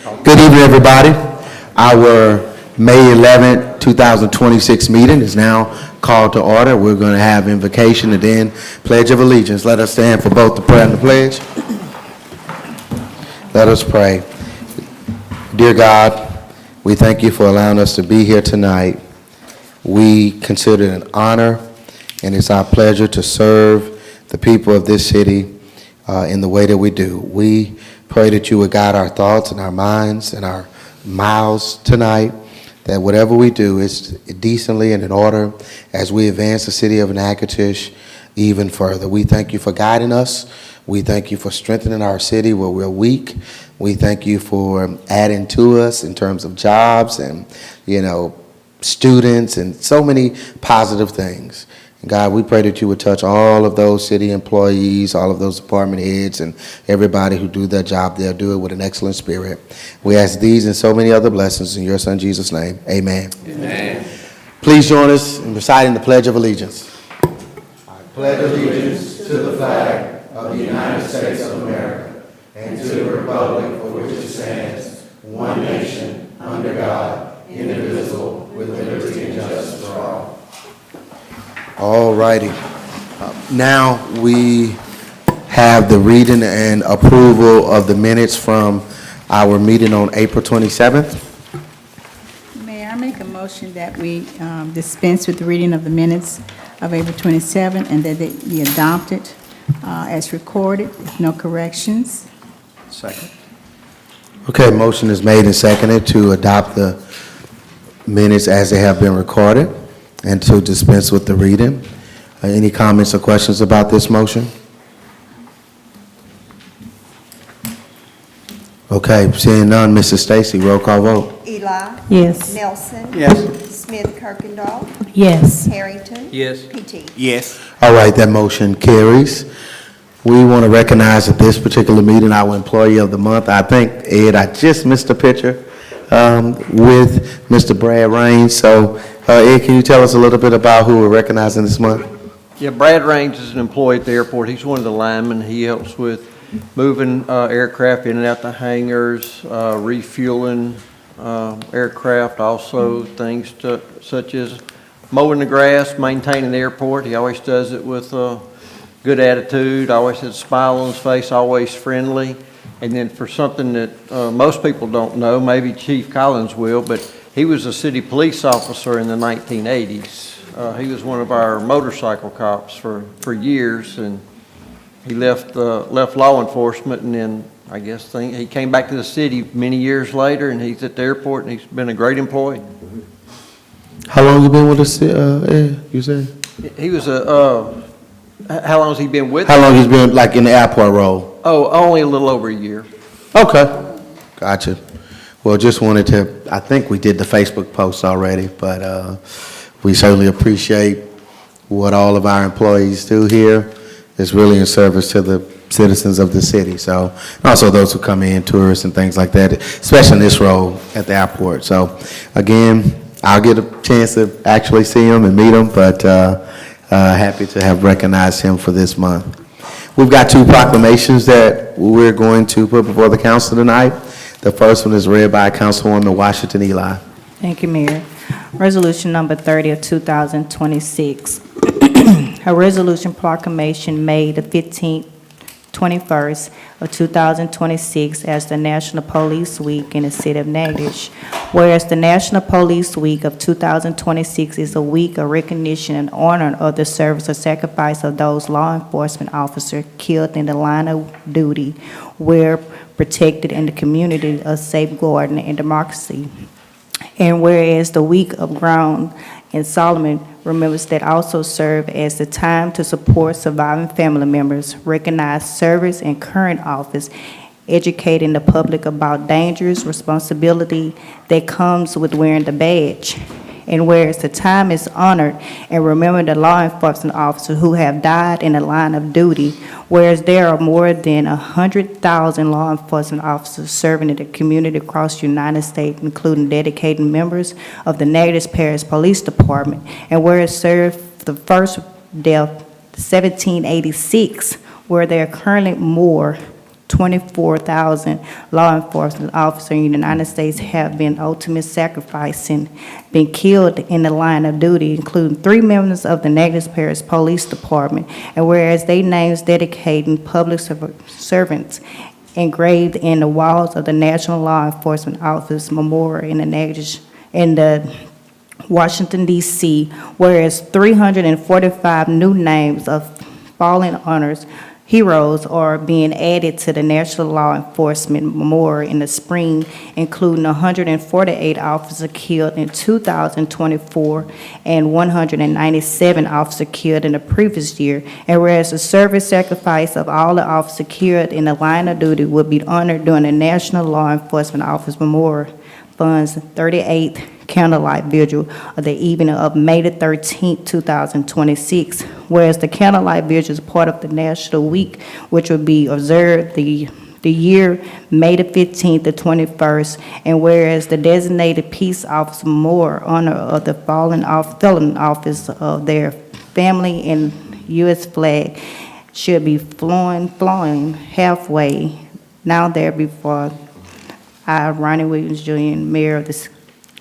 Good evening, everybody. Our May 11th, 2026 meeting is now called to order. We're going to have invocation and then Pledge of Allegiance. Let us stand for both the prayer and the pledge. Let us pray. Dear God, we thank you for allowing us to be here tonight. We consider it an honor, and it's our pleasure to serve the people of this city in the way that we do. We pray that you would guide our thoughts and our minds and our mouths tonight, that whatever we do is decently and in order as we advance the city of Natchitoches even further. We thank you for guiding us. We thank you for strengthening our city where we're weak. We thank you for adding to us in terms of jobs and, students and so many positive things. God, we pray that you would touch all of those city employees, all of those department heads, and everybody who do their job. They'll do it with an excellent spirit. We ask these and so many other blessings in your Son, Jesus' name. Amen. Amen. Please join us in reciting the Pledge of Allegiance. I pledge allegiance to the flag of the United States of America and to the republic for which it stands, one nation, under God, indivisible, with liberty and justice for all. All righty. Now we have the reading and approval of the minutes from our meeting on April 27th. Mayor, I make a motion that we dispense with the reading of the minutes of April 27 and that they be adopted as recorded, if no corrections. Second. Okay, motion is made and seconded to adopt the minutes as they have been recorded and to dispense with the reading. Any comments or questions about this motion? Okay, seeing none, Mrs. Stacy, roll call vote. Eli. Yes. Nelson. Yes. Smith Kirkendall. Yes. Harrington. Yes. Pettit. Yes. All right, that motion carries. We want to recognize at this particular meeting our employee of the month. I think, Ed, I just missed a picture with Mr. Brad Raines. So, Ed, can you tell us a little bit about who we're recognizing this month? Yeah, Brad Raines is an employee at the airport. He's one of the linemen. He helps with moving aircraft in and out the hangars, refueling aircraft, also things such as mowing the grass, maintaining the airport. He always does it with a good attitude, always has a smile on his face, always friendly. And then for something that most people don't know, maybe Chief Collins will, but he was a city police officer in the 1980s. He was one of our motorcycle cops for years, and he left law enforcement, and then I guess he came back to the city many years later, and he's at the airport, and he's been a great employee. How long you been with us, Ed, you said? He was how long has he been with? How long he's been like in the airport role? Oh, only a little over a year. Okay, gotcha. Well, just wanted to, I think we did the Facebook post already, but we certainly appreciate what all of our employees do here. It's really in service to the citizens of the city. So, also those who come in, tourists and things like that, especially in this role at the airport. So, again, I'll get a chance to actually see him and meet him, but happy to have recognized him for this month. We've got two proclamations that we're going to put before the council tonight. The first one is read by Councilwoman Washington Eli. Thank you, Mayor. Resolution number 30 of 2026. A resolution proclamation made the 15th, 21st of 2026 as the National Police Week in the city of Natchitoches. Whereas the National Police Week of 2026 is a week of recognition and honor of the service or sacrifice of those law enforcement officers killed in the line of duty, where protected in the community of safeguarding and democracy. And whereas the week of ground in Solomon remembers that also serve as the time to support surviving family members, recognize service in current office, educating the public about dangerous responsibility that comes with wearing the badge. And whereas the time is honored and remember the law enforcement officers who have died in the line of duty, whereas there are more than 100,000 law enforcement officers serving in the community across the United States, including dedicated members of the Natchitoches Parish Police Department, and whereas served the first death 1786, where there are currently more 24,000 law enforcement officers in the United States have been ultimate sacrificing, been killed in the line of duty, including 3 members of the Natchitoches Parish Police Department, and whereas they names dedicating public servants engraved in the walls of the National Law Enforcement Office Memorial in the Natchitoches, in the Washington, D.C., whereas 345 new names of fallen honors heroes are being added to the National Law Enforcement Memorial in the spring, including 148 officers killed in 2024 and 197 officers killed in the previous year. And whereas the service sacrifice of all the officers killed in the line of duty will be honored during the National Law Enforcement Office Memorial Fund's 38th candlelight vigil of the evening of May the 13th, 2026, whereas the candlelight vigil is part of the National Week, which will be observed the year May the 15th to 21st, and whereas the designated peace officer memorial honor of the fallen felon office of their family and U.S. flag should be flowing halfway. Now there before I, Ronnie Williams Jr., Mayor of the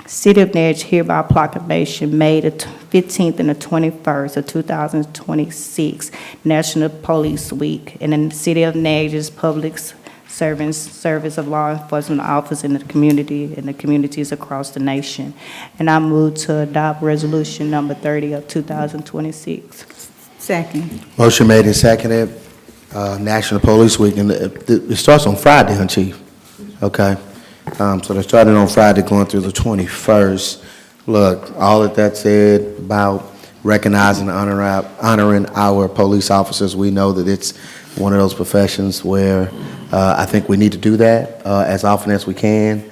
City of Natchez, hereby proclamation May the 15th and the 21st of 2026, National Police Week, and in the City of Natchez Public Service of Law Enforcement Office in the community and the communities across the nation. And I move to adopt resolution number 30 of 2026. Second. Motion made and seconded, National Police Week, and it starts on Friday, huh, Chief? Okay. So they're starting on Friday, going through the 21st. Look, all that said about recognizing and honoring our police officers, we know that it's one of those professions where I think we need to do that as often as we can.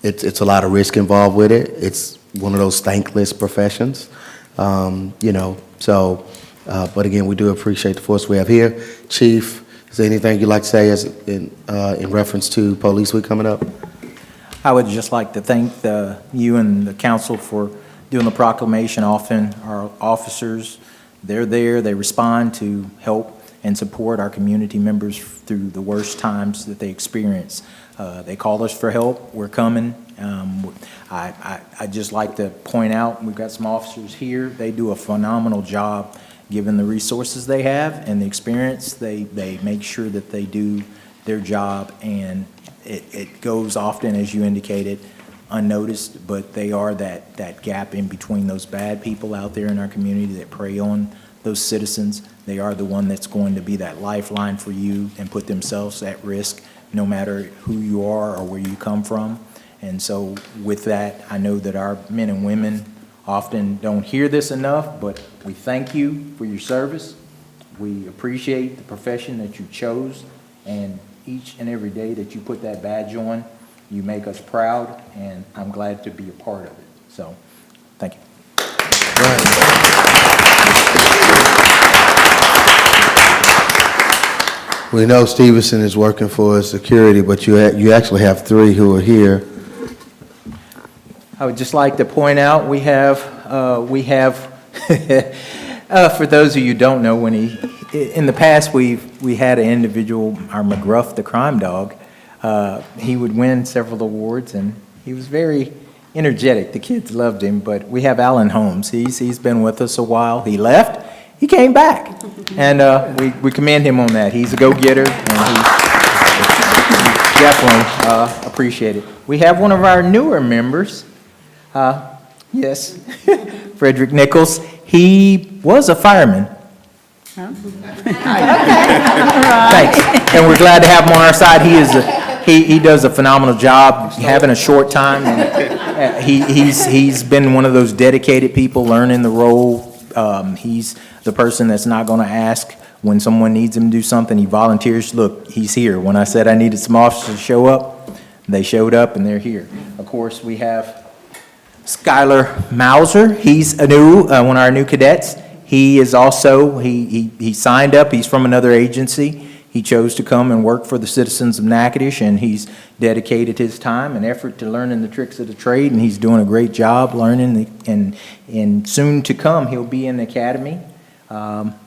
It's a lot of risk involved with it. It's one of those thankless professions, So, but again, we do appreciate the force we have here. Chief, is there anything you'd like to say as in reference to Police Week coming up? I would just like to thank you and the council for doing the proclamation. Often our officers, they're there, they respond to help and support our community members through the worst times that they experience. They call us for help, we're coming. I just like to point out, we've got some officers here, they do a phenomenal job. Given the resources they have and the experience, they make sure that they do their job, and it goes often, as you indicated, unnoticed, but they are that gap in between those bad people out there in our community that prey on those citizens. They are the one that's going to be that lifeline for you and put themselves at risk no matter who you are or where you come from. And so with that, I know that our men and women often don't hear this enough, but we thank you for your service. We appreciate the profession that you chose, and each and every day that you put that badge on, you make us proud, and I'm glad to be a part of it. So, thank you. We know Stevenson is working for security, but you actually have 3 who are here. I would just like to point out we have for those of you who don't know, in the past we had an individual, our McGruff, the crime dog. He would win several awards, and he was very energetic. The kids loved him. But we have Alan Holmes. He's been with us a while. He left. He came back, and we commend him on that. He's a go-getter, and he definitely appreciate it. We have one of our newer members. Yes, Frederick Nichols. He was a fireman. Thanks. And we're glad to have him on our side. He does a phenomenal job, having a short time. And he's been one of those dedicated people learning the role. He's the person that's not going to ask when someone needs him to do something. He volunteers. Look, he's here. When I said I needed some officers to show up, they showed up and they're here. Of course, we have Skylar Mauser. He's one of our new cadets. He is also, he signed up. He's from another agency. He chose to come and work for the citizens of Natchitoches, and he's dedicated his time and effort to learning the tricks of the trade, and he's doing a great job learning. And soon to come, he'll be in the academy.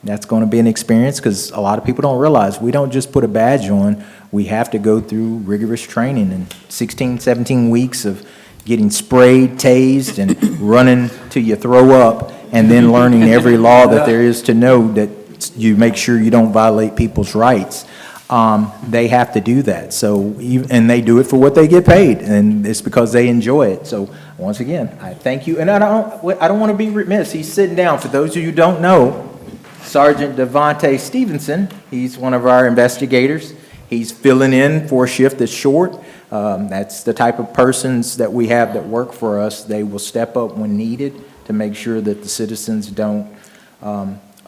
That's going to be an experience because a lot of people don't realize we don't just put a badge on. We have to go through rigorous training and 16, 17 weeks of getting sprayed, tased, and running till you throw up, and then learning every law that there is to know that you make sure you don't violate people's rights. They have to do that. And they do it for what they get paid, and it's because they enjoy it. So once again, I thank you. And I don't want to be remiss. He's sitting down. For those of you who don't know, Sergeant Devontae Stevenson, he's one of our investigators. He's filling in for a shift that's short. That's the type of persons that we have that work for us. They will step up when needed to make sure that the citizens don't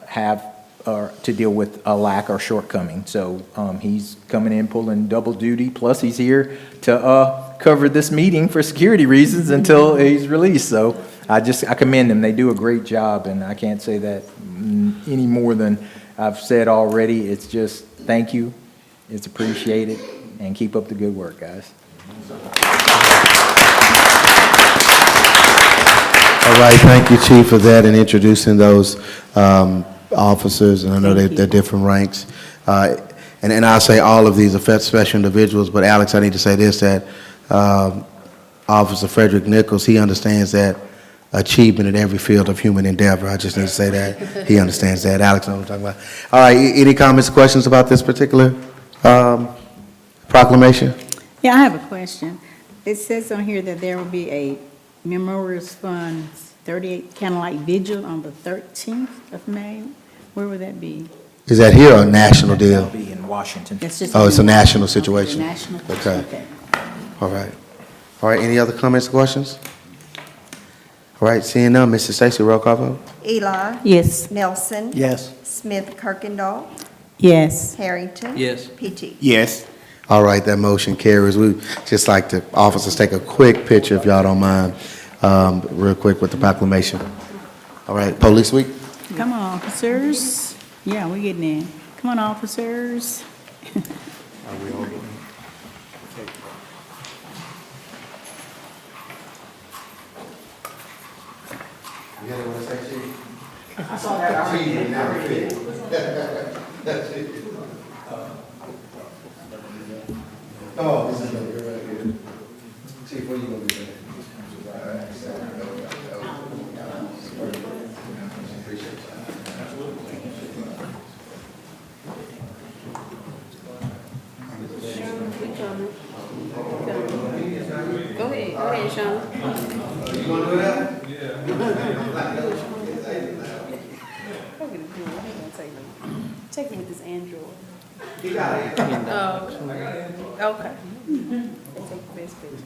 have to deal with a lack or shortcoming. So he's coming in, pulling double duty, plus he's here to cover this meeting for security reasons until he's released. So I commend them. They do a great job, and I can't say that any more than I've said already. It's just thank you. It's appreciated, and keep up the good work, guys. All right, thank you, Chief, for that and introducing those officers, and I know they're different ranks. And I'll say all of these are special individuals, but Alex, I need to say this, that Officer Frederick Nichols, he understands that achievement in every field of human endeavor. I just need to say that. He understands that. Alex knows what I'm talking about. All right, any comments or questions about this particular proclamation? Yeah, I have a question. It says on here that there will be a Memorial Fund 38 candlelight vigil on the 13th of May. Where would that be? Is that here or a national deal? That'll be in Washington. It's just Oh, it's a national situation. National. Okay. All right. All right, any other comments or questions? All right, seeing none, Mrs. Stacy, roll call vote. Eli. Yes. Nelson. Yes. Smith Kirkendall. Yes. Harrington. Yes. PT. Yes. All right, that motion carries. We just like the officers take a quick picture, if y'all don't mind, real quick with the proclamation. All right, Police Week. Come on, officers. Yeah, we're getting in. Come on, officers. Oh, this is right here. Chief, what are you gonna do? Go ahead, Sean. You wanna do that? Take me with this Android. You got it. Oh, okay. Take the best picture.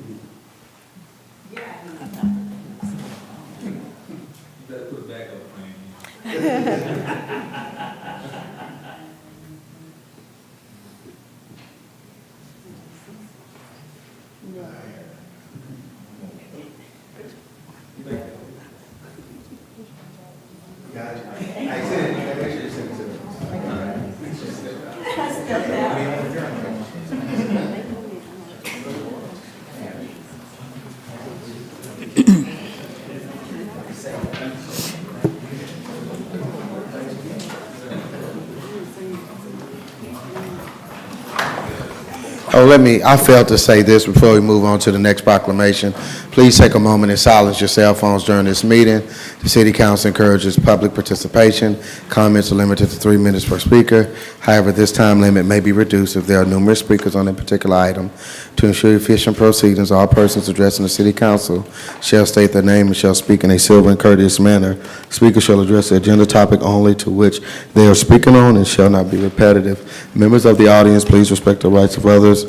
Oh, I failed to say this before we move on to the next proclamation. Please take a moment and silence your cell phones during this meeting. The City Council encourages public participation. Comments are limited to 3 minutes per speaker. However, this time limit may be reduced if there are numerous speakers on a particular item. To ensure efficient proceedings, all persons addressing the City Council shall state their name and shall speak in a civil and courteous manner. Speakers shall address the agenda topic only to which they are speaking on and shall not be repetitive. Members of the audience, please respect the rights of others.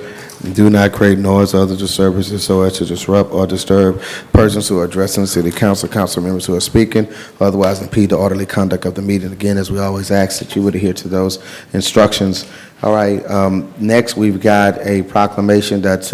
Do not create noise or other disturbances so as to disrupt or disturb persons who are addressing the City Council, council members who are speaking, or otherwise impede the orderly conduct of the meeting. Again, as we always ask that you would adhere to those instructions. All right, next we've got a proclamation that's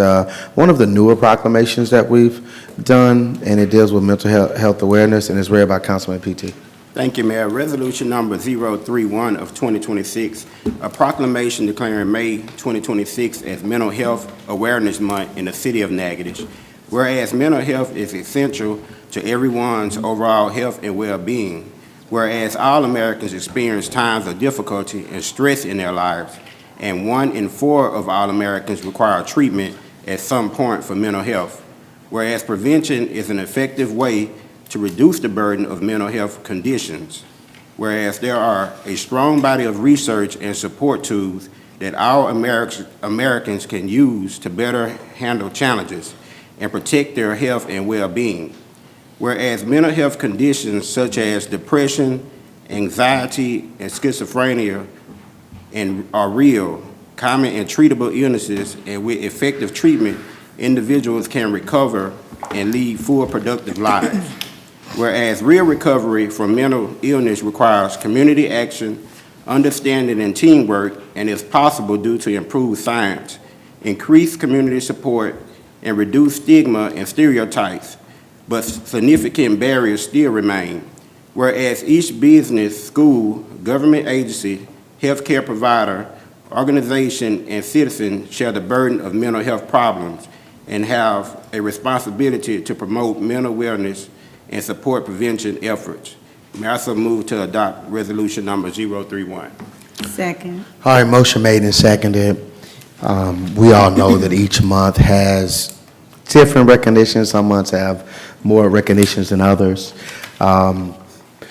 one of the newer proclamations that we've done, and it deals with mental health awareness, and is read by Councilman PT. Thank you, Mayor. Resolution number 031 of 2026, a proclamation declaring May 2026 as Mental Health Awareness Month in the city of Natchitoches. Whereas mental health is essential to everyone's overall health and well-being, Whereas all Americans experience times of difficulty and stress in their lives, and 1 in 4 of all Americans require treatment at some point for mental health. Whereas prevention is an effective way to reduce the burden of mental health conditions. Whereas there are a strong body of research and support tools that all Americans can use to better handle challenges and protect their health and well-being. Whereas mental health conditions such as depression, anxiety, and schizophrenia are real, common and treatable illnesses, and with effective treatment, individuals can recover and lead full productive lives. Whereas real recovery from mental illness requires community action, understanding, and teamwork, and is possible due to improved science, increased community support, and reduced stigma and stereotypes, but significant barriers still remain. Whereas each business, school, government agency, healthcare provider, organization, and citizen share the burden of mental health problems and have a responsibility to promote mental wellness and support prevention efforts. May I also move to adopt resolution number 031. Second. All right, motion made and seconded. We all know that each month has different recognitions. Some months have more recognitions than others.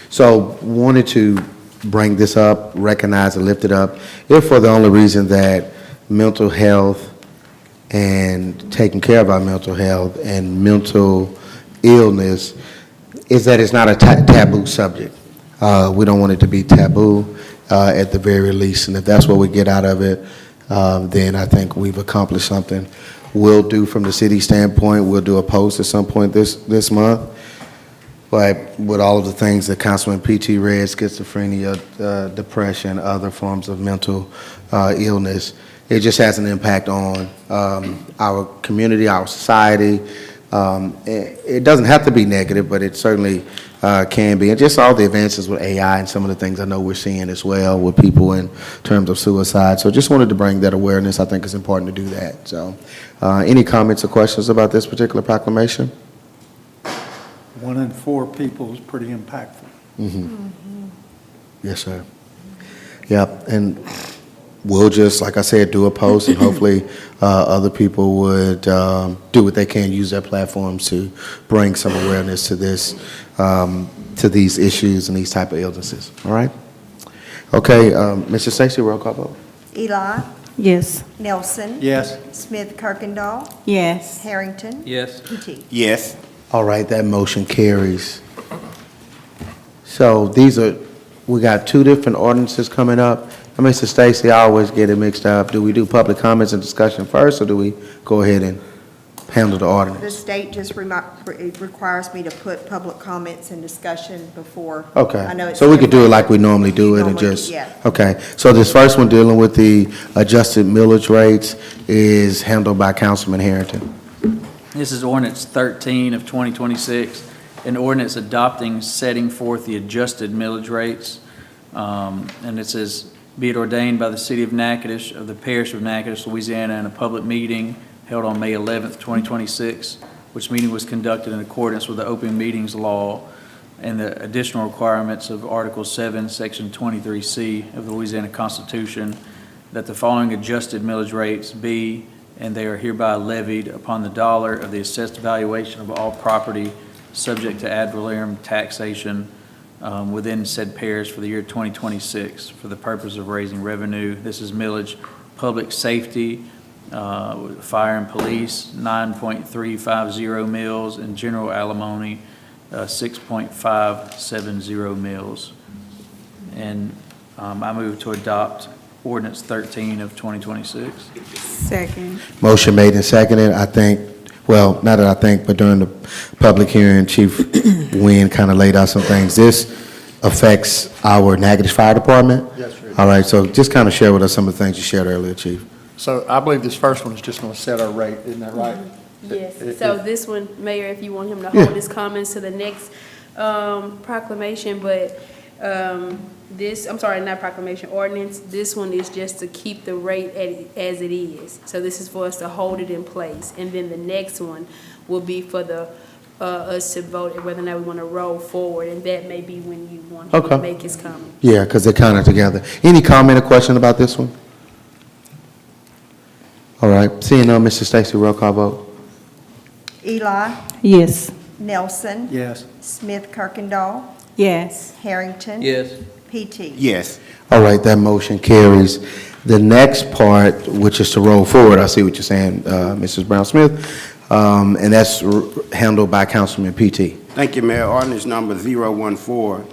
So wanted to bring this up, recognize and lift it up, if for the only reason that mental health and taking care of our mental health and mental illness is that it's not a taboo subject. We don't want it to be taboo at the very least, and if that's what we get out of it, then I think we've accomplished something. We'll do from the city standpoint, we'll do a post at some point this month, but with all of the things that Councilman P.T. read, schizophrenia, depression, other forms of mental illness, it just has an impact on our community, our society. It doesn't have to be negative, but it certainly can be. And just all the advances with AI and some of the things I know we're seeing as well with people in terms of suicide. So just wanted to bring that awareness. I think it's important to do that. So any comments or questions about this particular proclamation? 1 in 4 people is pretty impactful. Yes, sir. Yep, and we'll just, like I said, do a post, and hopefully other people would do what they can, use their platforms to bring some awareness to this, to these issues and these type of illnesses. All right? Okay, Mr. Stacy, roll call vote. Eli, Yes. Nelson. Yes. Smith Kirkendall, Yes. Harrington. Yes. Pettit. Yes. All right, that motion carries. So these are, we got 2 different ordinances coming up. And Mr. Stacy, I always get it mixed up. Do we do public comments and discussion first, or do we go ahead and handle the The ordinance? state just requires me to put public comments and discussion before. I know Okay, it's so we could do it different. like we normally do it and Normally, just, yeah. okay. So this first one dealing with the adjusted millage rates is handled by Councilman Harrington. This is ordinance 13 of 2026, an ordinance adopting, setting forth the adjusted millage rates. And it says, be it ordained by the city of Natchitoches, of the parish of Natchitoches, Louisiana, in a public meeting held on May 11th, 2026, which meeting was conducted in accordance with the open meetings law and the additional requirements of Article 7, Section 23C of the Louisiana Constitution, that the following adjusted millage rates be, and they are hereby levied upon the dollar of the assessed valuation of all property subject to ad valorem taxation within said parish for the year 2026 for the purpose of raising revenue. This is millage, public safety, fire and police, 9.350 mills, and general alimony, 6.570 mills. And I move to adopt ordinance 13 of 2026. Second. Motion made and seconded. I think, well, not that I think, but during the public hearing, Chief Wynn kind of laid out some things. This affects our Natchitoches Fire Department? Yes, sir. All right, so just kind of share with us some of the things you shared earlier, Chief. So I believe this first one is just going to set our rate, isn't that right? Yes, It- so it- this one, Mayor, if you want him to Yeah. hold his comments to the next proclamation, but this, I'm sorry, not proclamation, ordinance, this one is just to keep the rate as it is. So this is for us to hold it in place. And then the next one will be for the us to vote whether or not we want to roll forward, and that may be when you want Okay. to make his comment. Yeah, because they're kind of together. Any comment or question about this one? All right, seeing none, Mr. Stacy, roll call vote. Eli, Yes. Nelson, Yes. Smith Kirkendall, Yes. Harrington. Yes. PT. Yes. All right, that motion carries. The next part, which is to roll forward, I see what you're saying, Mrs. Brown-Smith, and that's handled by Councilman PT. Thank you, Mayor. Ordinance number 014.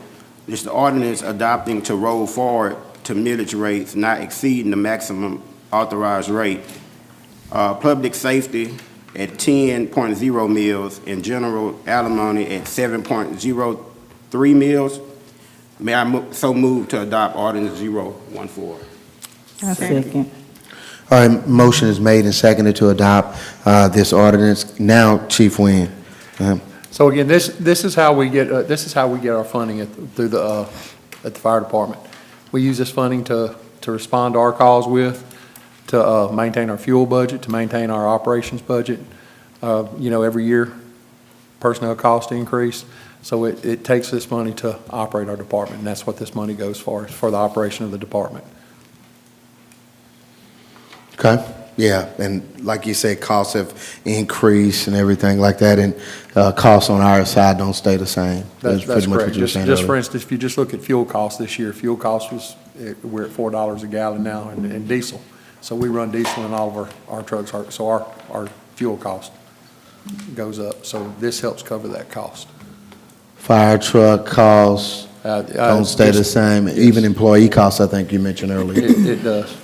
This is the ordinance adopting to roll forward to millage rates not exceeding the maximum authorized rate. Public safety at 10.0 mils and general alimony at 7.03 mils. May I so move to adopt ordinance 014? Second. All right, motion is made and seconded to adopt this ordinance. Now, Chief Wynn. So again, this is how we get our funding through the at the fire department. We use this funding to respond to our calls with, to maintain our fuel budget, to maintain our operations budget. Every year personnel costs increase, so it takes this money to operate our department, and that's what this money goes for the operation of the department. Okay, yeah, and like you said, costs have increased and everything like that, and costs on our side don't stay the same. That's pretty much correct. what you were saying Just for earlier. instance, if you just look at fuel costs this year, fuel costs we're at $4 a gallon now in diesel. So we run diesel in all of our trucks, so our fuel cost goes up. So this helps cover that cost. Fire truck costs don't stay the same, even employee costs, I think you mentioned earlier. It does.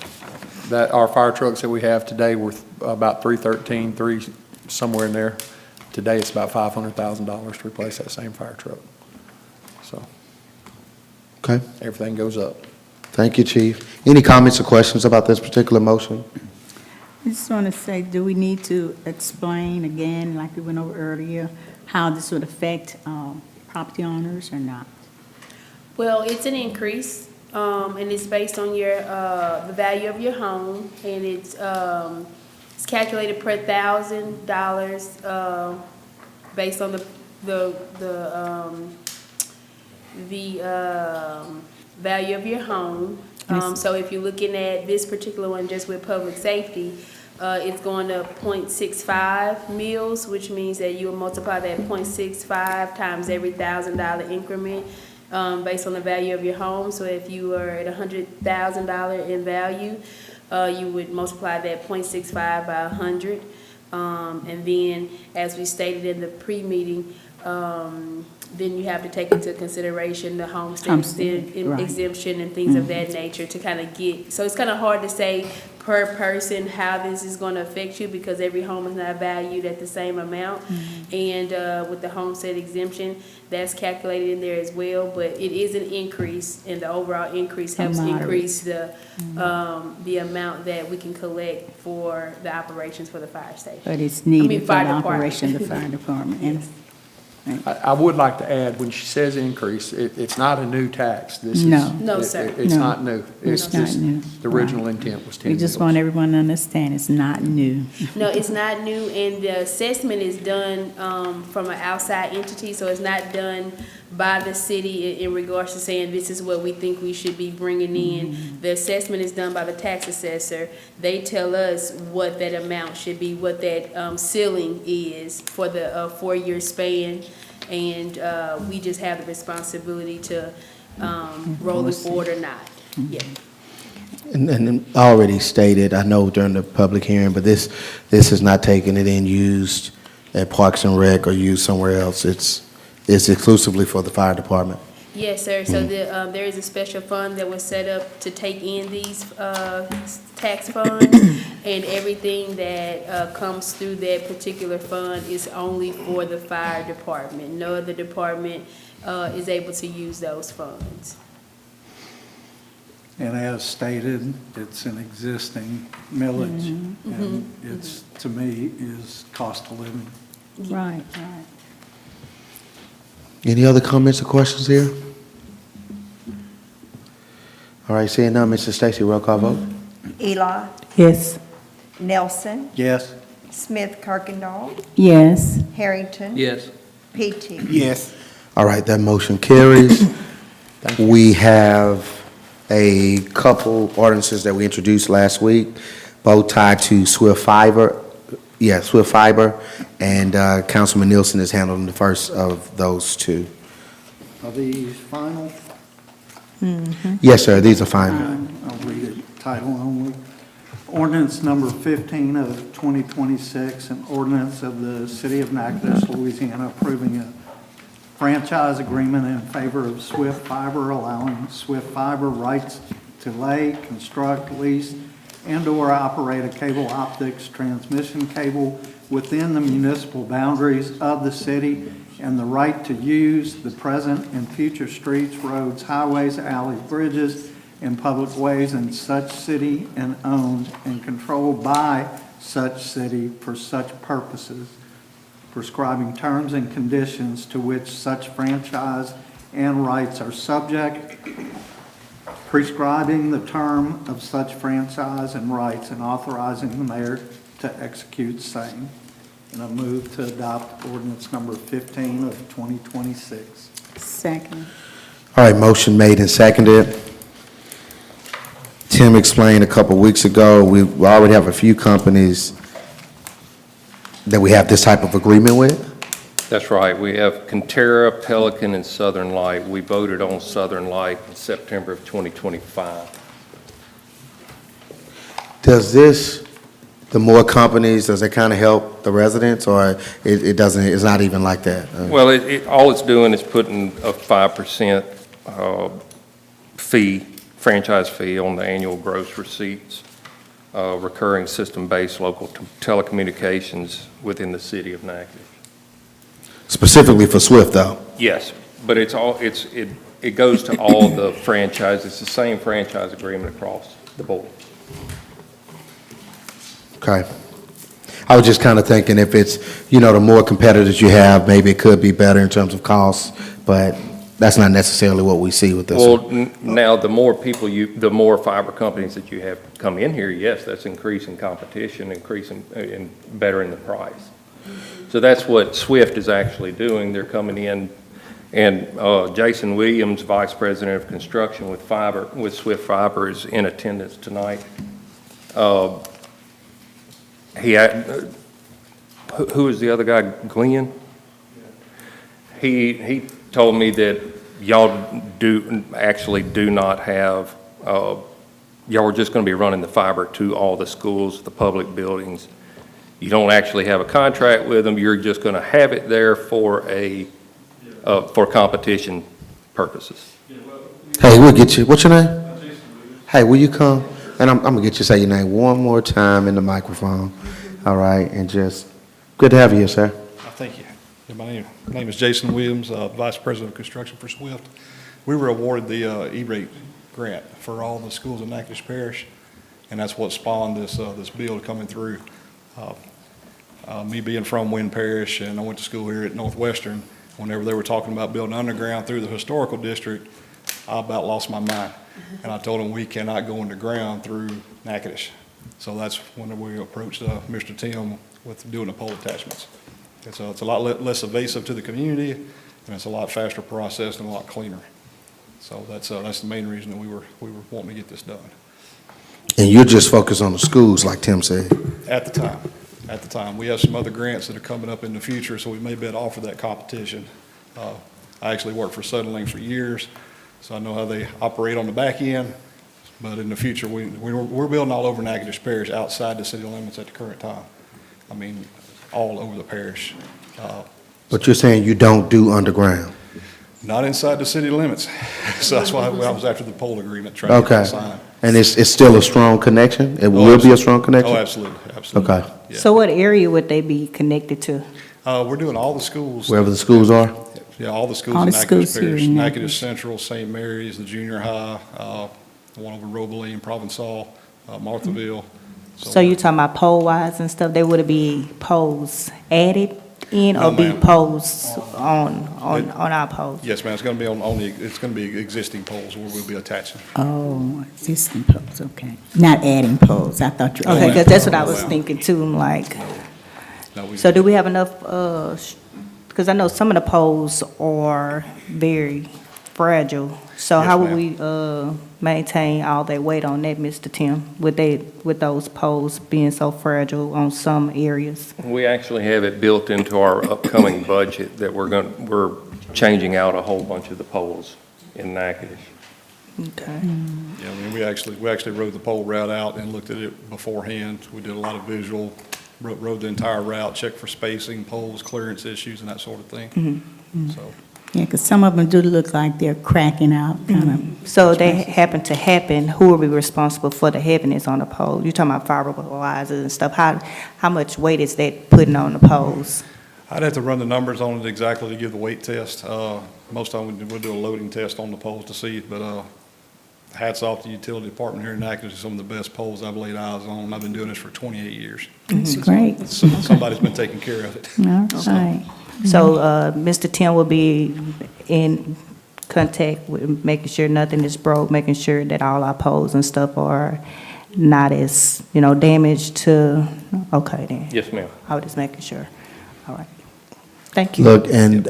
Our fire trucks that we have today were about $313, somewhere in there. Today, it's about $500,000 to replace that same fire truck. So Okay, everything goes up. thank you, Chief. Any comments or questions about this particular motion? I just want to say, do we need to explain again, like we went over earlier, how this would affect property owners or not? Well, it's an increase, and it's based on the value of your home, and it's calculated per $1,000 based on the value of your home. So if you're looking at this particular one just with public safety, it's going to 0.65 mils, which means that you will multiply that 0.65 times every $1,000 increment based on the value of your home. So if you are at $100,000 in value, you would multiply that 0.65 by 100. And then, as we stated in the pre-meeting, then you have to take into consideration the homestead Right. exemption and things of that nature to kind of get, so it's kind of hard to say per person how this is going to affect you because every home is not valued at the same amount. And with the homestead exemption, that's calculated in there as well, but it is an increase, and the overall increase helps increase the amount that we can collect for the operations for the fire station. But it's needed for fire the department. operation of the fire department. And I would like to add, when she says increase, it's not a new tax. This is- No. No, sir. It's No. not new. It's It's not just, new. the original intent was 10 we just mils. want everyone to understand it's not new. No, it's not new, and the assessment is done from an outside entity, so it's not done by the city in regards to saying this is what we think we should be bringing in. The assessment is done by the tax assessor. They tell us what that amount should be, what that ceiling is for the 4-year span, and we just have the responsibility to roll it forward or not. Yeah. And already stated, I know during the public hearing, but this is not taking it in used at Parks and Rec or used somewhere else. It's exclusively for the fire department. Yes, sir. So there is a special fund that was set up to take in these tax funds, and everything that comes through that particular fund is only for the fire department. No other department is able to use those funds. And as stated, it's an existing millage, and it's, to me, is cost of living. Right. Any other comments or questions here? All right, seeing none, Mr. Stacy, roll call vote. Eli, Yes. Nelson, Yes. Smith Kirkendall, Yes. Harrington. Yes. PT. Yes. All right, that motion carries. We have a couple ordinances that we introduced last week, both tied to Swift Fiber. Yeah, Swift Fiber, and Councilman Nielsen is handling the first of those two. Are these final? Yes, sir, these are final. I'll read it title only. Ordinance number 15 of 2026, an ordinance of the City of Natchitoches, Louisiana, approving a franchise agreement in favor of Swift Fiber, allowing Swift Fiber rights to lay, construct, lease, and/or operate a cable optics transmission cable within the municipal boundaries of the city, and the right to use the present and future streets, roads, highways, alleys, bridges, and public ways in such city and owned and controlled by such city for such purposes, prescribing terms and conditions to which such franchise and rights are subject, prescribing the term of such franchise and rights, and authorizing the mayor to execute same. And I move to adopt ordinance number 15 of 2026. Second. All right, motion made and seconded. Tim explained a couple weeks ago, we already have a few companies that we have this type of agreement with. That's right. We have Conterra, Pelican, and Southern Light. We voted on Southern Light in September of 2025. Does this, the more companies, does it kind of help the residents, or it doesn't, it's not even like that? Well, all it's doing is putting a 5% fee, franchise fee on the annual gross receipts, recurring system-based local telecommunications within the city of Natchitoches. Specifically for Swift, though? Yes, but it goes to all the franchises. It's the same franchise agreement across the board. Okay. I was just kind of thinking if it's, the more competitors you have, maybe it could be better in terms of costs, but that's not necessarily what we see with this one. Well, now, the more the more fiber companies that you have come in here, yes, that's increasing competition, increasing and bettering the price. So that's what Swift is actually doing. They're coming in, and Jason Williams, Vice President of Construction with Swift Fiber, is in attendance tonight. Who is the other guy, Glenn? He told me that y'all do not have, y'all are just going to be running the fiber to all the schools, the public buildings. You don't actually have a contract with them. You're just going to have it there for for competition purposes. Hey, we'll get you, what's your name? Hey, will you come? And I'm going to get you to say your name one more time in the microphone. All right, and just, good to have you here, sir. Thank you. My name is Jason Williams, Vice President of Construction for Swift. We were awarded the E-rate grant for all the schools in Natchitoches Parish, and that's what spawned this bill coming through. Me being from Wynn Parish, and I went to school here at Northwestern, whenever they were talking about building underground through the historical district, I about lost my mind. And I told them we cannot go underground through Natchitoches. So that's when we approached Mr. Tim with doing the pole attachments. It's a lot less evasive to the community, and it's a lot faster process and a lot cleaner. So that's the main reason that we were wanting to get this done. And you're just focused on the schools, like Tim said? At the time. We have some other grants that are coming up in the future, so we may be able to offer that competition. I actually worked for Southern Link for years, so I know how they operate on the back end. But in the future, we're building all over Natchitoches Parish outside the city limits at the current time. I mean, all over the parish. But you're saying you don't do underground? Not inside the city limits. So that's why I was after the pole agreement, trying to get it signed. And it's still a strong connection? It will be a strong connection? Oh, absolutely. Okay. Yeah. So what area would they be connected to? We're doing all the schools. Wherever the schools are? Yeah, all the schools All in the Natchitoches schools here Parish. in Natchitoches Natchitoches. Central, St. Mary's, the junior high, the one over Roebeli and Provençal, Marthaville. So you talking about pole wise and stuff, they would be poles added in No, or be ma'am. poles on our poles? Yes, ma'am, it's going to be it's going to be existing poles where we'll be attaching. Oh, existing poles, okay. Not adding poles, I thought you were Okay, adding. because that's what I was Wow. thinking too, like, No, so do we have enough, because I know some of the poles are very fragile. So Yes, how would ma'am. we maintain all that weight on that, Mr. Tim, with those poles being so fragile on some areas? We actually have it built into our upcoming budget that we're changing out a whole bunch of the poles in Natchitoches. Okay. Yeah, I mean, we actually rode the pole route out and looked at it beforehand. We did a lot of visual, rode the entire route, checked for spacing, poles, clearance issues, and that sort of thing. So, Yeah, because some of them do look like they're cracking out, kind of. So if they happen to happen, who will be responsible for the heaviness on the pole? You're talking about fiberglass and stuff. How much weight is that putting on the poles? I'd have to run the numbers on it exactly to give the weight test. Most of them, we'll do a loading test on the poles to see, but hats off to the utility department here in Natchitoches. Some of the best poles I've laid eyes on. I've been doing this for 28 years. That's great. Somebody's been taking care of it. All right. So Mr. Tim will be in contact with making sure nothing is broke, making sure that all our poles and stuff are not as, damaged to, okay then. Yes, ma'am. I was just making sure. All right. Thank you. Look, and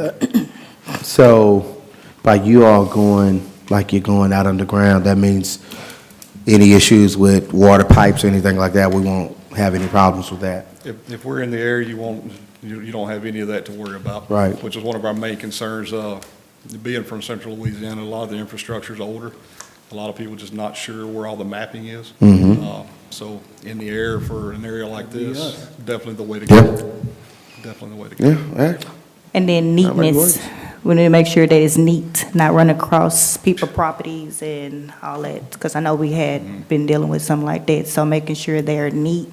so by you all going, like you're going out underground, that means any issues with water pipes or anything like that, we won't have any problems with that. If we're in the area, you don't have any of that to worry about. Right. Which is one of our main concerns. Being from central Louisiana, a lot of the infrastructure is older. A lot of people just not sure where all the mapping is. So in the air for an area like this, definitely the way to go. Yeah. Definitely the way to go. Yeah, And then Not like neatness, words. we need to make sure that it's neat, not run across people properties and all that, because I know we had been dealing with something like that, so making sure they're neat,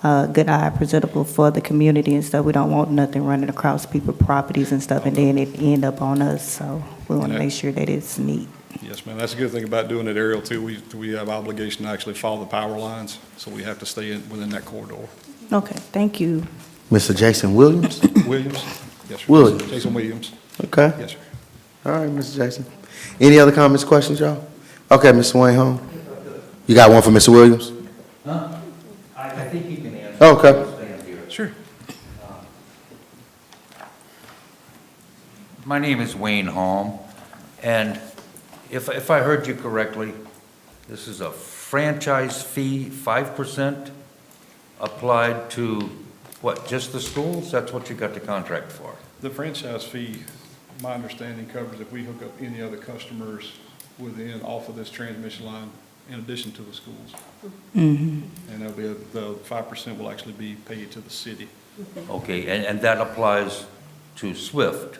good eye, presentable for the community and stuff. We don't want nothing running across people properties and stuff, and then it end up on us, so we want to make sure that it's neat. Yes, ma'am. That's a good thing about doing it aerial too. We have obligation to actually follow the power lines, so we have to stay within that corridor. Okay, thank you. Mr. Jason Williams? Williams? Yes, sir. Williams. Jason Williams. Okay. Yes, sir. All right, Mr. Jason. Any other comments, questions, y'all? Okay, Mr. Wayne Home. You got one for Mr. Williams? I think he can answer. Okay. Sure. My name is Wayne Holm, and if I heard you correctly, this is a franchise fee, 5% applied to, what, just the schools? That's what you got the contract for? The franchise fee, my understanding, covers if we hook up any other customers off of this transmission line in addition to the schools. And that'll be, the 5% will actually be paid to the city. Okay, and that applies to SWIFT,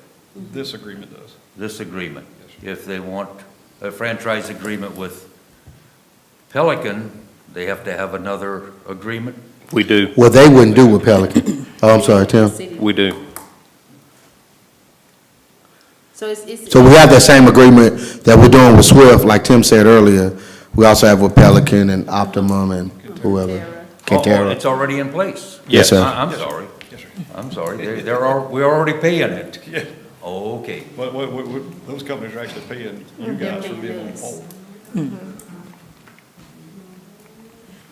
This agreement does. this agreement? If they want a franchise agreement with Pelican, they have to have another agreement? We do. Well, they wouldn't do with Pelican. Oh, I'm sorry, Tim. We do. So it's. So we have that same agreement that we're doing with Swift, like Tim said earlier. We also have with Pelican and Optimum and whoever. Oh, Kentera. it's already in place? Yes, sir. I'm sorry. Yes, sir. I'm sorry. We're already paying it. Yeah. Oh, okay. But those companies are actually paying you guys for being on the pole.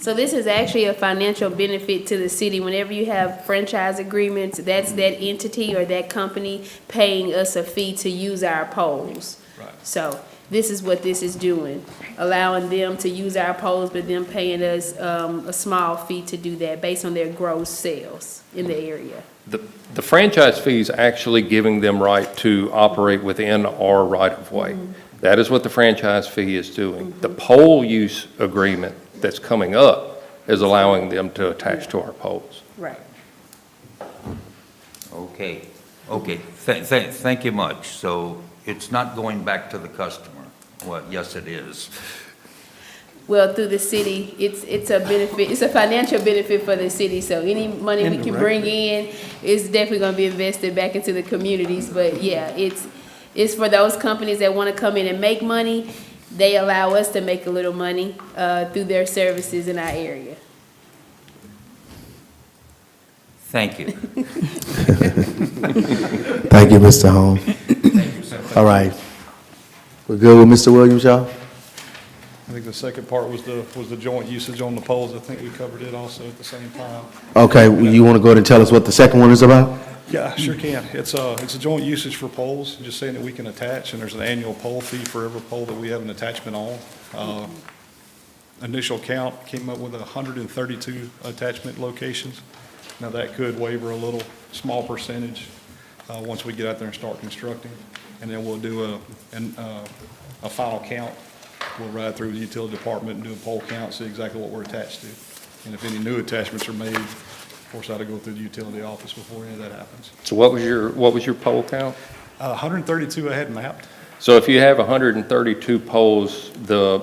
So this is actually a financial benefit to the city. Whenever you have franchise agreements, that's that entity or that company paying us a fee to use our poles. Right. So this is what this is doing, allowing them to use our poles, but them paying us a small fee to do that based on their gross sales in the area. The franchise fee is actually giving them right to operate within our right-of-way. That is what the franchise fee is doing. The pole use agreement that's coming up is allowing them to attach to our poles. Right. Okay, okay. Thank you much. So it's not going back to the customer? Well, yes, it is. Well, through the city, it's a benefit, it's a financial benefit for the city, so any money we can bring in is definitely gonna be invested back into the communities, but yeah, it's for those companies that wanna come in and make money, they allow us to make a little money, through their services in our area. Thank you. Thank you, Mr. Home. All right. We're good with Mr. Williams, y'all? I think the second part was the joint usage on the poles. I think we covered it also at the same time. Okay, you want to go ahead and tell us what the second one is about? Yeah, sure can. It's a joint usage for poles, just saying that we can attach, and there's an annual pole fee for every pole that we have an attachment on. Initial count came up with 132 attachment locations. Now, that could waiver a little, small percentage, once we get out there and start constructing. And then we'll do a final count. We'll ride through the utility department and do a pole count, see exactly what we're attached to. And if any new attachments are made, of course, that'll go through the utility office before any of that happens. So what was your pole count? 132 I had mapped. So if you have 132 poles, the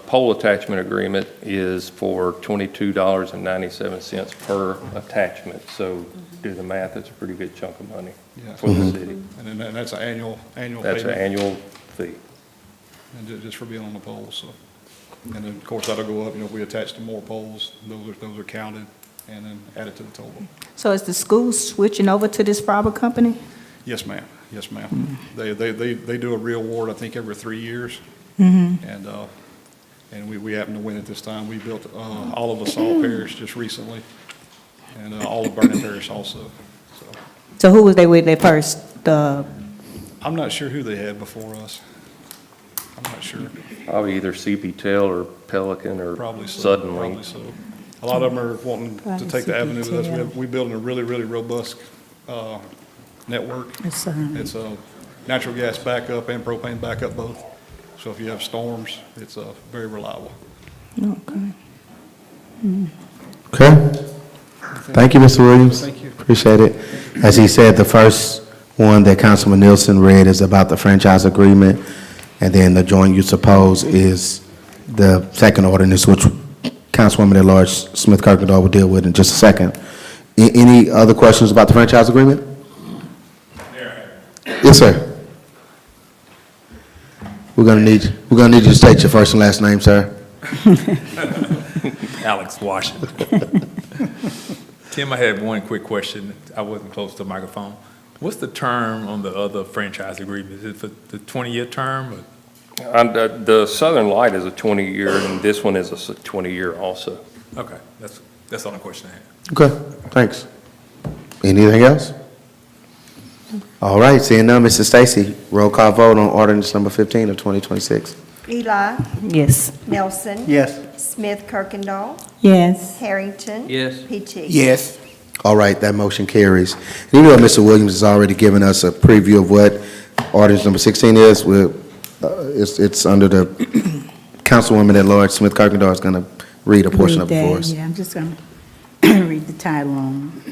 pole attachment agreement is for $22.97 per attachment. So do the math, it's a pretty good chunk of money Yeah. for the city. And then that's an annual payment. That's an annual fee. And just for being on the poles, so. And then, of course, that'll go up, if we attach to more poles, those are counted and then added to the total. So is the school switching over to this fiber company? Yes, ma'am. Yes, ma'am. They do a reaward, I think, every 3 years. Mm-hmm. And we happen to win it this time. We built all of LaSalle Parish just recently, and all of Vernon Parish also. So who was they with at first? I'm not sure who they had before us. I'm not sure. Probably either CPTEL or Pelican or Probably so. Suddenlink. Probably so. A lot of them are wanting to take the avenue with us. We building a really, really robust network. It's, It's a natural gas backup and propane backup both. So if you have storms, it's very reliable. Okay. Okay. Thank you, Mr. Williams. Thank you. Appreciate it. As he said, the first one that Councilman Nielsen read is about the franchise agreement, and then the joint use of poles is the second ordinance, which Councilwoman at Large Smith Kirkendall will deal with in just a second. Any other questions about the franchise agreement? Yes, sir. We're gonna need you to state your first and last name, sir. Alex Washington. Tim, I had one quick question. I wasn't close to the microphone. What's the term on the other franchise agreement? Is it for the 20-year term? Or? The Southern Light is a 20-year, and this one is a 20-year also. Okay, that's the only question I had. Okay, thanks. Anything else? All right, seeing none, Mrs. Stacy, roll call vote on ordinance number 15 of 2026. Eli, Yes. Nelson. Yes. Smith Kirkendall, Yes. Harrington. Yes. PT. Yes. All right, that motion carries. And you know, Mr. Williams has already given us a preview of what ordinance number 16 is. It's under the Councilwoman at Large, Smith Kirkendall is going to read a portion of it for us. Yeah, I'm just going to read the title on.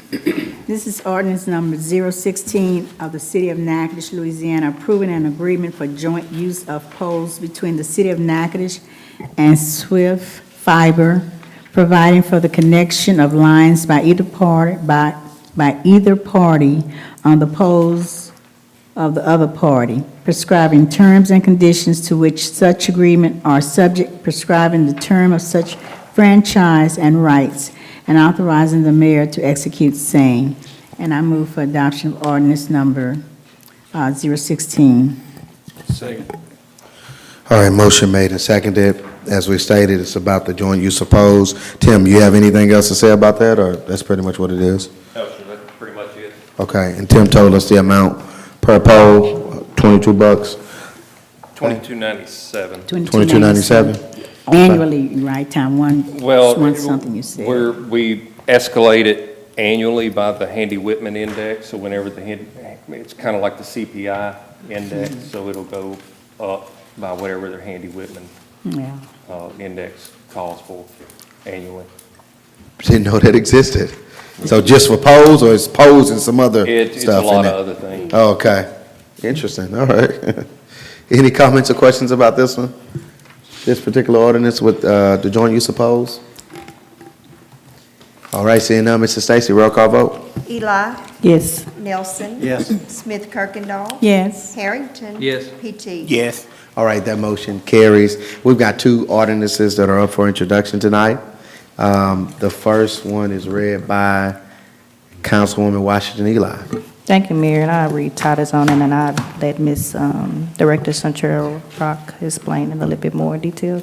This is ordinance number 016 of the City of Natchitoches, Louisiana, approving an agreement for joint use of poles between the City of Natchitoches and Swift Fiber, providing for the connection of lines by either party on the poles of the other party, prescribing terms and conditions to which such agreement are subject, prescribing the term of such franchise and rights, and authorizing the mayor to execute same. And I move for adoption of ordinance number 016. Second. All right, motion made and seconded. As we stated, it's about the joint use of poles. Tim, you have anything else to say about that, or that's pretty much what it is? No, sir, that's pretty much it. Okay, and Tim told us the amount per pole, $22. $22.97. $22.97? Annually, right, Tom? Well, One something you said. we escalate it annually by the Handy Whitman index, so whenever it's kind of like the CPI index, so it'll go up by whatever their Handy Whitman Yeah. index calls for annually. Didn't know that existed. So just for poles, or it's poles and some other It's a stuff in lot it? of other things. Oh, okay. Interesting, all right. Any comments or questions about this one? This particular ordinance with the joint use of poles? All right, seeing none, Mrs. Stacy, roll call vote. Eli, Yes. Nelson. Yes. Smith Kirkendall. Yes. Harrington. Yes. PT. Yes. All right, that motion carries. We've got two ordinances that are up for introduction tonight. The first one is read by Councilwoman Washington Eli. Thank you, Mayor, and I'll read titles on it, and I'll let Ms. Director Sanchero Rock explain in a little bit more detail.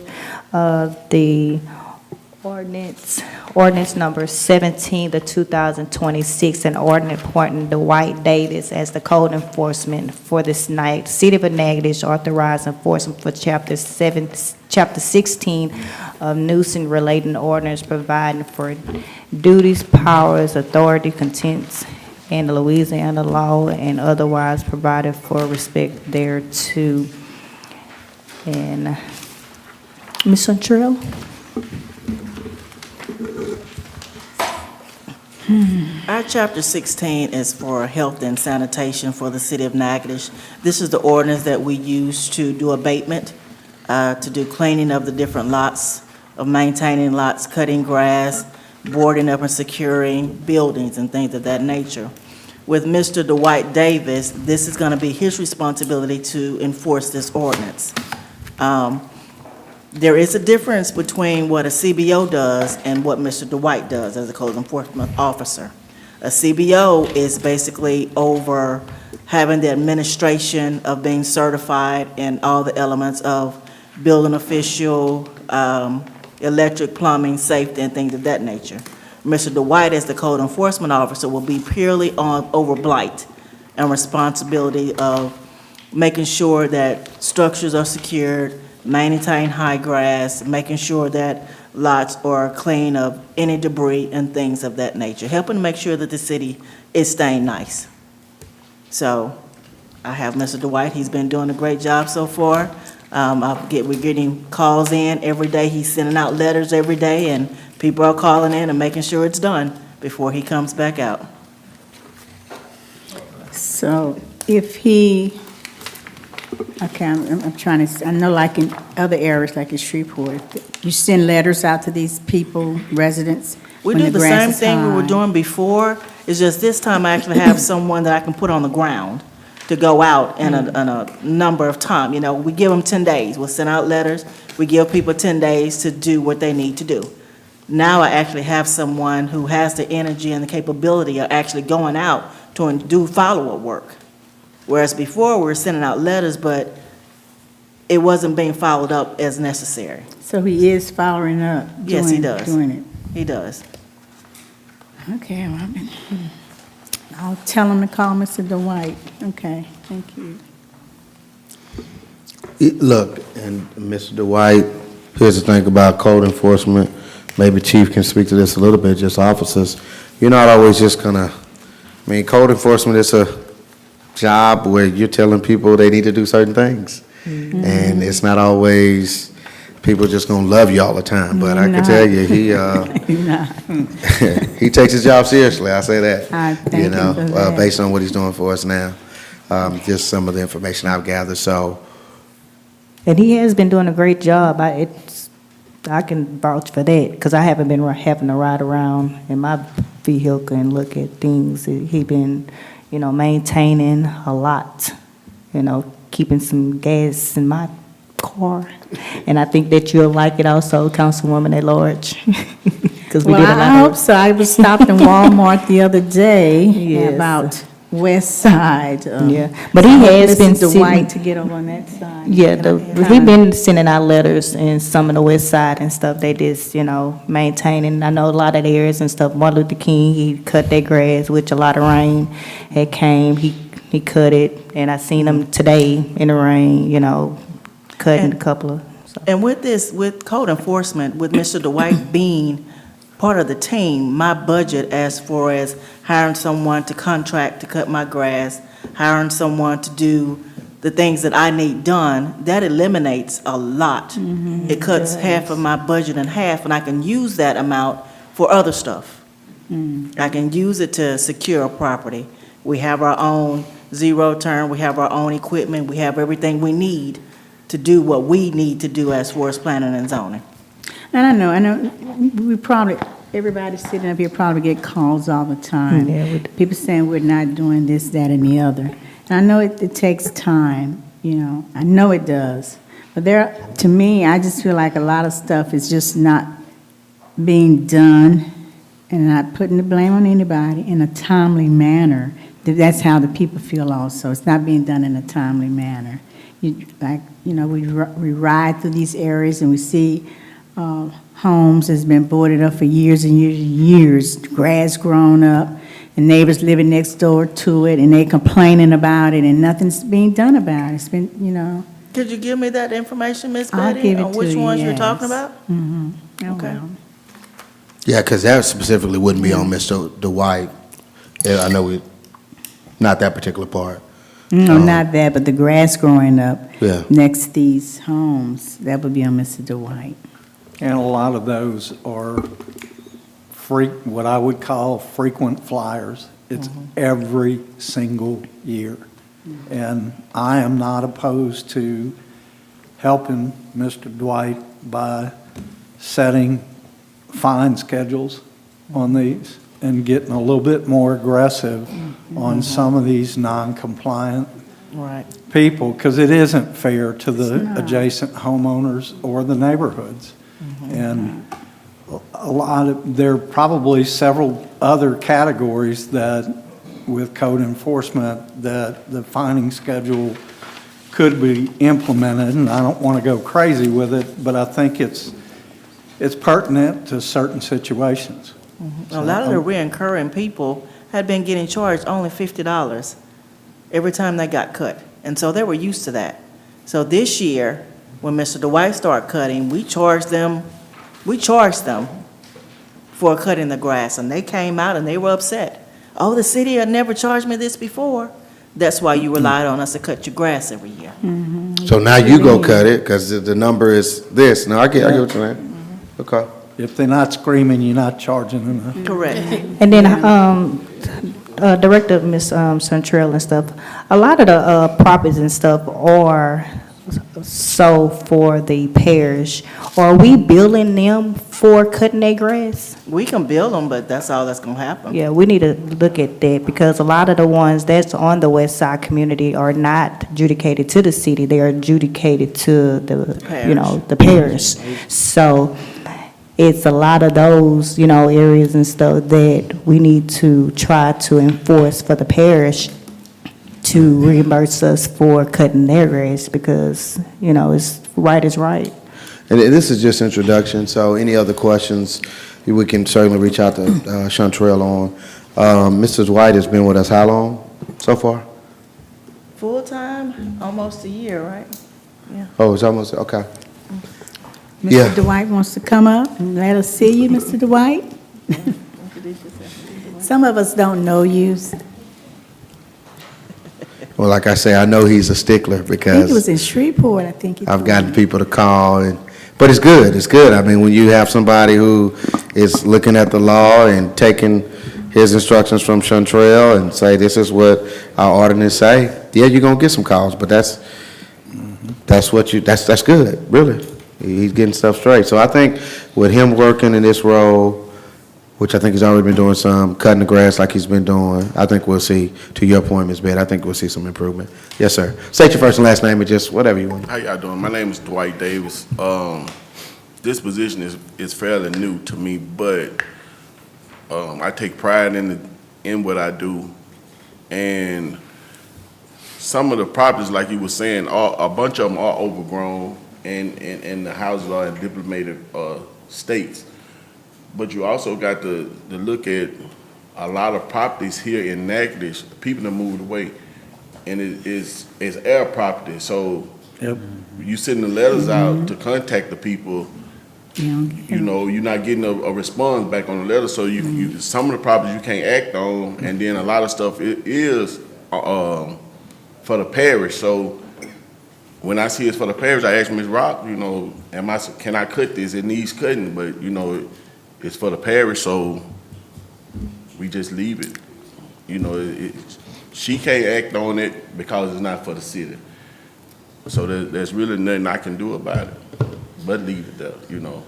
The Ordinance number 17 of 2026, an ordinance appointing Dwight Davis as the code enforcement for this night. City of Natchitoches authorized enforcement for Chapter 16 of nuisance relating ordinance providing for duties, powers, authority, contents, and the Louisiana law and otherwise provided for respect thereto. And Ms. Centrell? Our Chapter 16 is for health and sanitation for the city of Natchitoches. This is the ordinance that we use to do abatement, to do cleaning of the different lots, of maintaining lots, cutting grass, boarding up and securing buildings and things of that nature. With Mr. Dwight Davis, this is going to be his responsibility to enforce this ordinance. There is a difference between what a CBO does and what Mr. Dwight does as a code enforcement officer. A CBO is basically over having the administration of being certified in all the elements of building official, electric, plumbing, safety, and things of that nature. Mr. Dwight, as the code enforcement officer, will be purely over blight and responsibility of making sure that structures are secured, maintain high grass, making sure that lots are clean of any debris and things of that nature, helping to make sure that the city is staying nice. So I have Mr. Dwight. He's been doing a great job so far. We're getting calls in every day. He's sending out letters every day, and people are calling in and making sure it's done before he comes back out. So if he, okay, I'm trying to, I know like in other areas, like in Shreveport, you send letters out to these people, residents? We when do the grass same is thing we were high? doing before. It's just this time I actually have someone that I can put on the ground to go out in a number of time. You know, we give them 10 days. We'll send out letters. We give people 10 days to do what they need to do. Now I actually have someone who has the energy and the capability of actually going out to do follow-up work. Whereas before, we were sending out letters, but it wasn't being followed up as necessary. So he is following up? Yes, he does. Doing it? He does. Okay, well, I'll tell him to call Mr. Dwight. Okay, thank you. Look, and Mr. Dwight, here's the thing about code enforcement. Maybe Chief can speak to this a little bit, just officers. You're not always just gonna, I mean, code enforcement is a job where you're telling people they need to do certain things. Mm-hmm. And it's not always, people just gonna love you all the time. But I can tell you, he takes his job seriously, I say that. I thank him for that. Based on what he's doing for us now. Just some of the information I've gathered, so. And he has been doing a great job. I can vouch for that, because I haven't been having to ride around in my vehicle and look at things. He been, maintaining a lot, keeping some gas in my car. And I think that you'll like it also, Councilwoman at Large. 'Cause we did a lot I hope so. I was stopped in Walmart the other day Yes. about West Side. Yeah, but he has been Mr. sitting- Dwight to get over on that side. Yeah, we've been sending out letters in some of the west side and stuff. They just, maintaining. I know a lot of the areas and stuff. Martin Luther King, he cut their grass, which a lot of rain had came. He cut it, and I seen him today in the rain, cutting a couple of. So. And with code enforcement, with Mr. Dwight being part of the team, my budget as far as hiring someone to contract to cut my grass, hiring someone to do the things that I need done, that eliminates a lot. Mm-hmm. It cuts half of my budget in half, and I can use that amount for other stuff. I can use it to secure a property. We have our own zero turn, we have our own equipment, we have everything we need to do what we need to do as far as planning and zoning. And I know, we probably, everybody sitting up here probably get calls all the time. Yeah, People saying we're not doing this, that, and the other. And I know it takes time, I know it does. But to me, I just feel like a lot of stuff is just not being done and not putting the blame on anybody in a timely manner. That's how the people feel also. It's not being done in a timely manner. We ride through these areas and we see homes has been boarded up for years and years and years, grass grown up, and neighbors living next door to it, and they complaining about it, and nothing's being done about it. It's been, you know. Could you give me that information, Ms. I'll Betty? give it On to which you, ones you're yes. talking about? Mm-hmm. Okay. Yeah, because that specifically wouldn't be on Mr. Dwight. Yeah, I know not that particular part. No, not that, but the grass growing up Yeah. next to these homes, that would be on Mr. Dwight. And a lot of those are what I would call frequent flyers. It's every single year. And I am not opposed to helping Mr. Dwight by setting fine schedules on these and getting a little bit more aggressive on some of these non-compliant Right. people, because it isn't fair to the adjacent homeowners or the neighborhoods. And there are probably several other categories that, with code enforcement, that the fining schedule could be implemented, and I don't want to go crazy with it, but I think it's pertinent to certain situations. A lot of the reoccurring people had been getting charged only $50 every time they got cut. And so they were used to that. So this year, when Mr. Dwight started cutting, we charged them for cutting the grass. And they came out and they were upset. Oh, the city had never charged me this before. That's why you relied on us to cut your grass every year. So now you go cut it, because the number is this. Now, I get what you're saying. Okay. If they're not screaming, you're not charging enough. Correct. And then, Director, Ms. Centrell and stuff, a lot of the properties and stuff are sold for the parish. Are we billing them for cutting their grass? We can build them, but that's all that's going to happen. Yeah, we need to look at that, because a lot of the ones that's on the west side community are not adjudicated to the city, they are adjudicated to the parish. So it's a lot of those, areas and stuff that we need to try to enforce for the parish to reimburse us for cutting their grass, because, it's right is right. And this is just introduction, so any other questions, we can certainly reach out to Chantrell on. Mrs. Dwight has been with us how long so far? Full-time, almost a year, right? Yeah. Oh, it's almost, okay. Mr. Dwight wants to come up and let us see you, Mr. Dwight. Some of us don't know you. Well, like I say, I know he's a stickler I think it because was in Shreveport, I think. I've gotten people to call, but it's good, it's good. I mean, when you have somebody who is looking at the law and taking his instructions from Chantrell and say, this is what our ordinance say, yeah, you're gonna get some calls, but that's good, really. He's getting stuff straight. So I think with him working in this role, which I think he's already been doing some, cutting the grass like he's been doing, I think we'll see, to your point, Ms. Bett, I think we'll see some improvement. Yes, sir. State your first and last name and just whatever you want. How y'all doing? My name is Dwight Davis. This position is fairly new to me, but I take pride in what I do. And some of the properties, like you were saying, a bunch of them are overgrown, and the houses are in diplomated states. But you also got to look at a lot of properties here in Natchitoches. People have moved away, and it's air property. So you sending the letters out to contact the people. You're not getting a response back on the letter. So you some of the properties you can't act on, and then a lot of stuff is for the parish. So when I see it's for the parish, I ask Ms. Rock, can I cut this? It needs cutting, but it's for the parish, so we just leave it. She can't act on it because it's not for the city. So there's really nothing I can do about it, but leave it there, Well,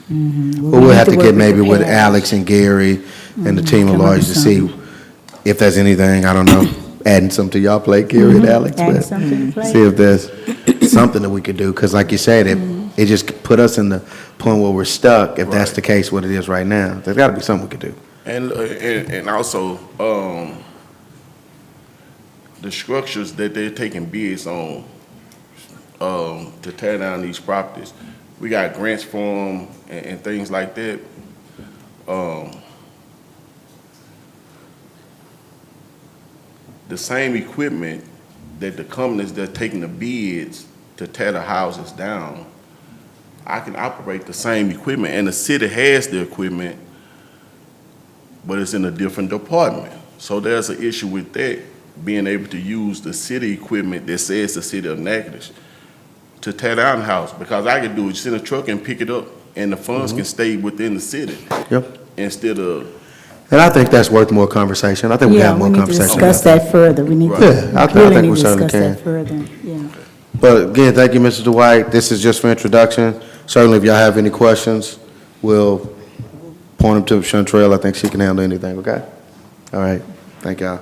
we'll have to get maybe with Alex and Gary and the team of lawyers to see if there's anything, I don't know, adding something to y'all plate, Gary and Alex. Add something to the plate. See if there's something that we could do, because like you said, it just put us in the point where we're stuck, if that's the case, what it is right now. There's got to be something we could do. And also, the structures that they're taking bids on to tear down these properties we got grants for them and things like that. The same equipment that the companies that are taking the bids to tear the houses down, I can operate the same equipment, and the city has the equipment, but it's in a different department. So there's an issue with that, being able to use the city equipment that says the city of Natchitoches to tear down the house, because I can do it, send a truck and pick it up, and the funds can stay within the city. Yep. Instead of, And I think that's worth more conversation. I think we have more conversation. Yeah, we need to discuss that further. We need to, Yeah, I think really we need to certainly discuss that can. further, yeah. But again, thank you, Mr. Dwight. This is just for introduction. Certainly, if y'all have any questions, we'll point them to Chantrell. I think she can handle anything, okay? All right, thank y'all.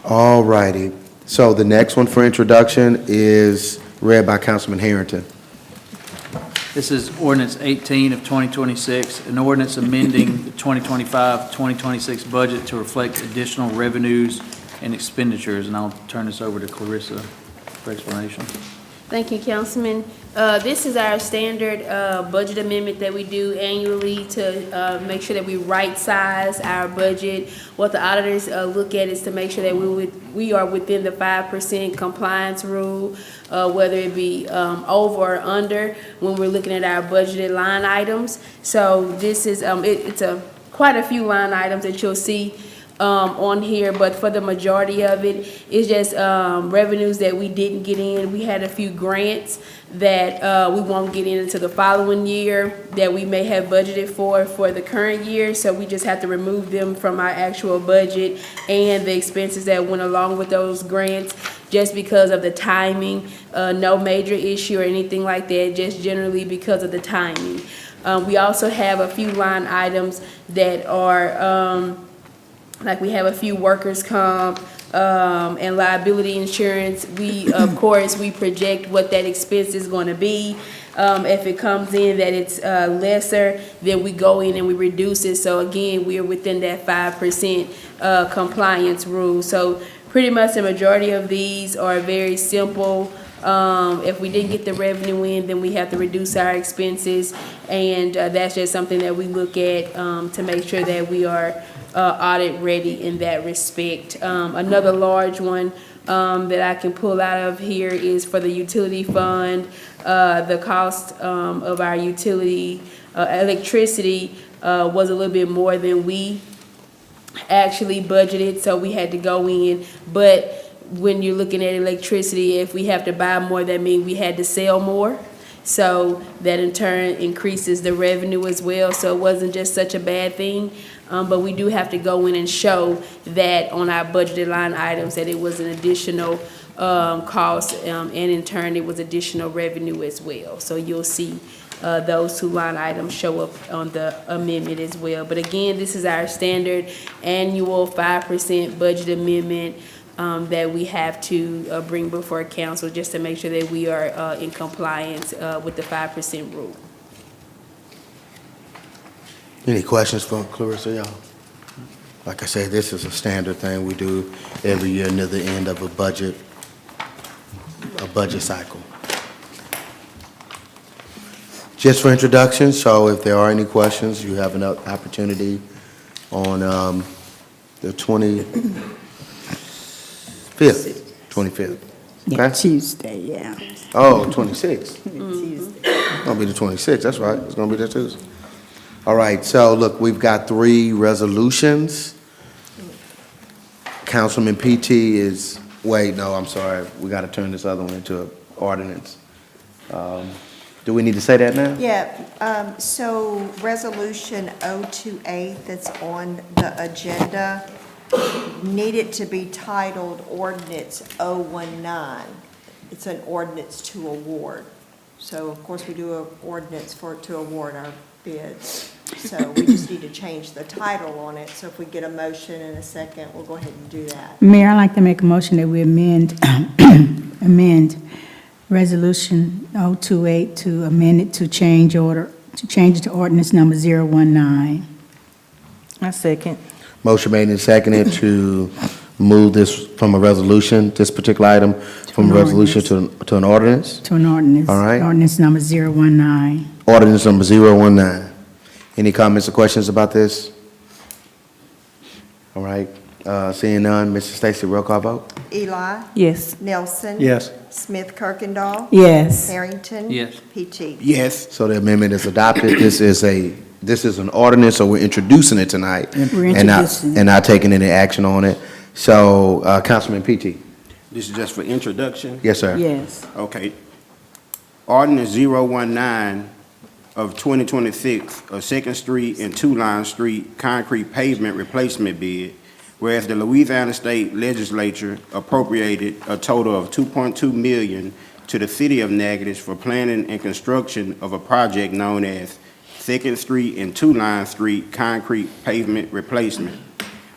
All righty. So the next one for introduction is read by Councilman Harrington. This is ordinance 18 of 2026, an ordinance amending the 2025-2026 budget to reflect additional revenues and expenditures. And I'll turn this over to Clarissa for explanation. Thank you, Councilman. This is our standard budget amendment that we do annually to make sure that we right-size our budget. What the auditors look at is to make sure that we are within the 5% compliance rule, whether it be over or under when we're looking at our budgeted line items. So this is, it's quite a few line items that you'll see on here, but for the majority of it, it's just revenues that we didn't get in. We had a few grants that we won't get in until the following year that we may have budgeted for the current year, so we just have to remove them from our actual budget and the expenses that went along with those grants just because of the timing. No major issue or anything like that, just generally because of the timing. We also have a few line items that are like we have a few workers' comp and liability insurance. We, of course, we project what that expense is going to be. If it comes in that it's lesser, then we go in and we reduce it. So again, we are within that 5% compliance rule. So pretty much the majority of these are very simple. If we didn't get the revenue in, then we have to reduce our expenses, and that's just something that we look at to make sure that we are audit ready in that respect. Another large one that I can pull out of here is for the utility fund. The cost of our utility electricity was a little bit more than we actually budgeted, so we had to go in. But when you're looking at electricity, if we have to buy more, that means we had to sell more. So that in turn increases the revenue as well. So it wasn't just such a bad thing. But we do have to go in and show that on our budgeted line items that it was an additional cost, and in turn it was additional revenue as well. So you'll see those two line items show up on the amendment as well. But again, this is our standard annual 5% budget amendment that we have to bring before council just to make sure that we are in compliance with the 5% rule. Any questions for Clarissa, y'all? Like I said, this is a standard thing we do every year near the end of a budget cycle. Just for introduction, so if there are any questions, you have an opportunity on the 25th. Yeah, Okay? Tuesday, yeah. Oh, 26th. Tuesday. It's gonna be the 26th, that's right, it's gonna be the Tuesday. All right, so look, we've got 3 resolutions. Councilman PT is, wait, no, I'm sorry, we gotta turn this other one into an ordinance. Do we need to say that now? Yeah, so Resolution 028 that's on the agenda needed to be titled Ordinance 019. It's an ordinance to award. So, of course, we do an ordinance to award our bids. So we just need to change the title on it. So if we get a motion in a second, we'll go ahead and do that. Mayor, I'd like to make a motion that we amend Resolution 028 to amend it to change it to ordinance number 019. I second. Motion made and seconded to move this from a resolution, this particular item, from a resolution to an ordinance. To an ordinance. All right. Ordinance number 019. Ordinance number 019. Any comments or questions about this? All right, seeing none, Mrs. Stacy, roll call vote. Eli. Yes. Nelson. Yes. Smith Kirkendall. Yes. Harrington. Yes. Petrie. Yes. So the amendment is adopted. This is an ordinance, so we're introducing it tonight. We're and not- introducing it. And not taking any action on it. So, Councilman Petrie. This is just for introduction? Yes, sir. Yes. Okay. Ordinance 019 of 2026, a Second Street and Two Line Street concrete pavement replacement bid, whereas the Louisiana State Legislature appropriated a total of $2.2 million to the city of Natchitoches for planning and construction of a project known as Second Street and Two Line Street concrete pavement replacement.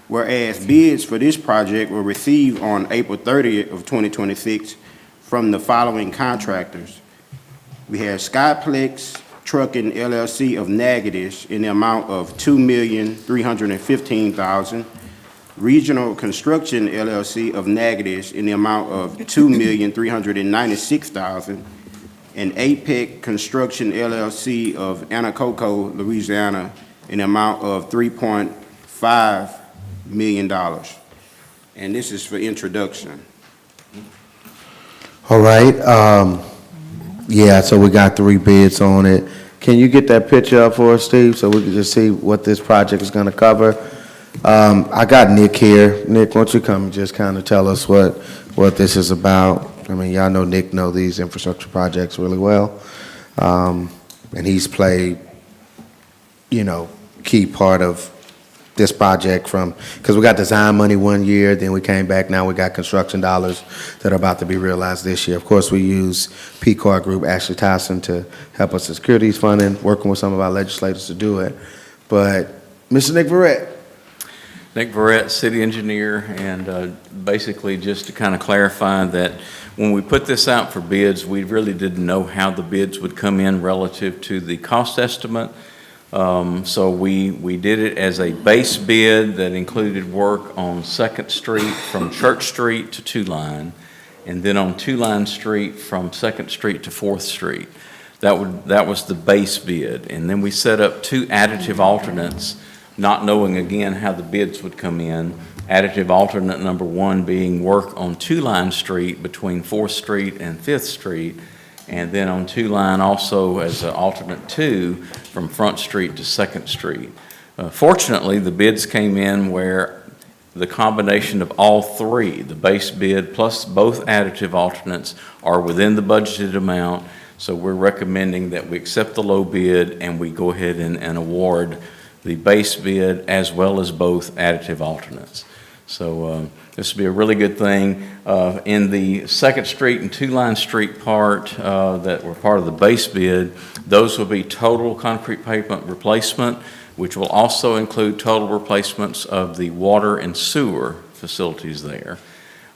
Whereas bids for this project were received on April 30th of 2026 from the following contractors. We have Skyplex Trucking LLC of Natchitoches in the amount of $2,315,000. Regional Construction LLC of Natchitoches in the amount of $2,396,000. And APEC Construction LLC of Anacoco, Louisiana in the amount of $3.5 million. And this is for introduction. All right, yeah, so we got 3 bids on it. Can you get that picture up for us, Steve, so we can just see what this project is gonna cover? I got Nick here. Nick, why don't you come and just kind of tell us what this is about? I mean, y'all know Nick know these infrastructure projects really well. And he's played, key part of this project because we got design money one year, then we came back, now we got construction dollars that are about to be realized this year. Of course, we use P-Card Group, Ashley Tyson, to help us with securities funding, working with some of our legislators to do it. But, Mr. Nick Verrett. Nick Verrett, city engineer, and basically just to kind of clarify that when we put this out for bids, we really didn't know how the bids would come in relative to the cost estimate. So we did it as a base bid that included work on 2nd Street from Church Street to Two Line, and then on Two Line Street from 2nd Street to 4th Street. That was the base bid. And then we set up 2 additive alternates, not knowing again how the bids would come in. Additive alternate number 1 being work on Two Line Street between 4th Street and 5th Street, and then on Two Line also as an alternate 2 from Front Street to 2nd Street. Fortunately, the bids came in where the combination of all 3, the base bid plus both additive alternates, are within the budgeted amount. So we're recommending that we accept the low bid and we go ahead and award the base bid as well as both additive alternates. So this will be a really good thing. In the 2nd Street and Two Line Street part that were part of the base bid, those will be total concrete pavement replacement, which will also include total replacements of the water and sewer facilities there.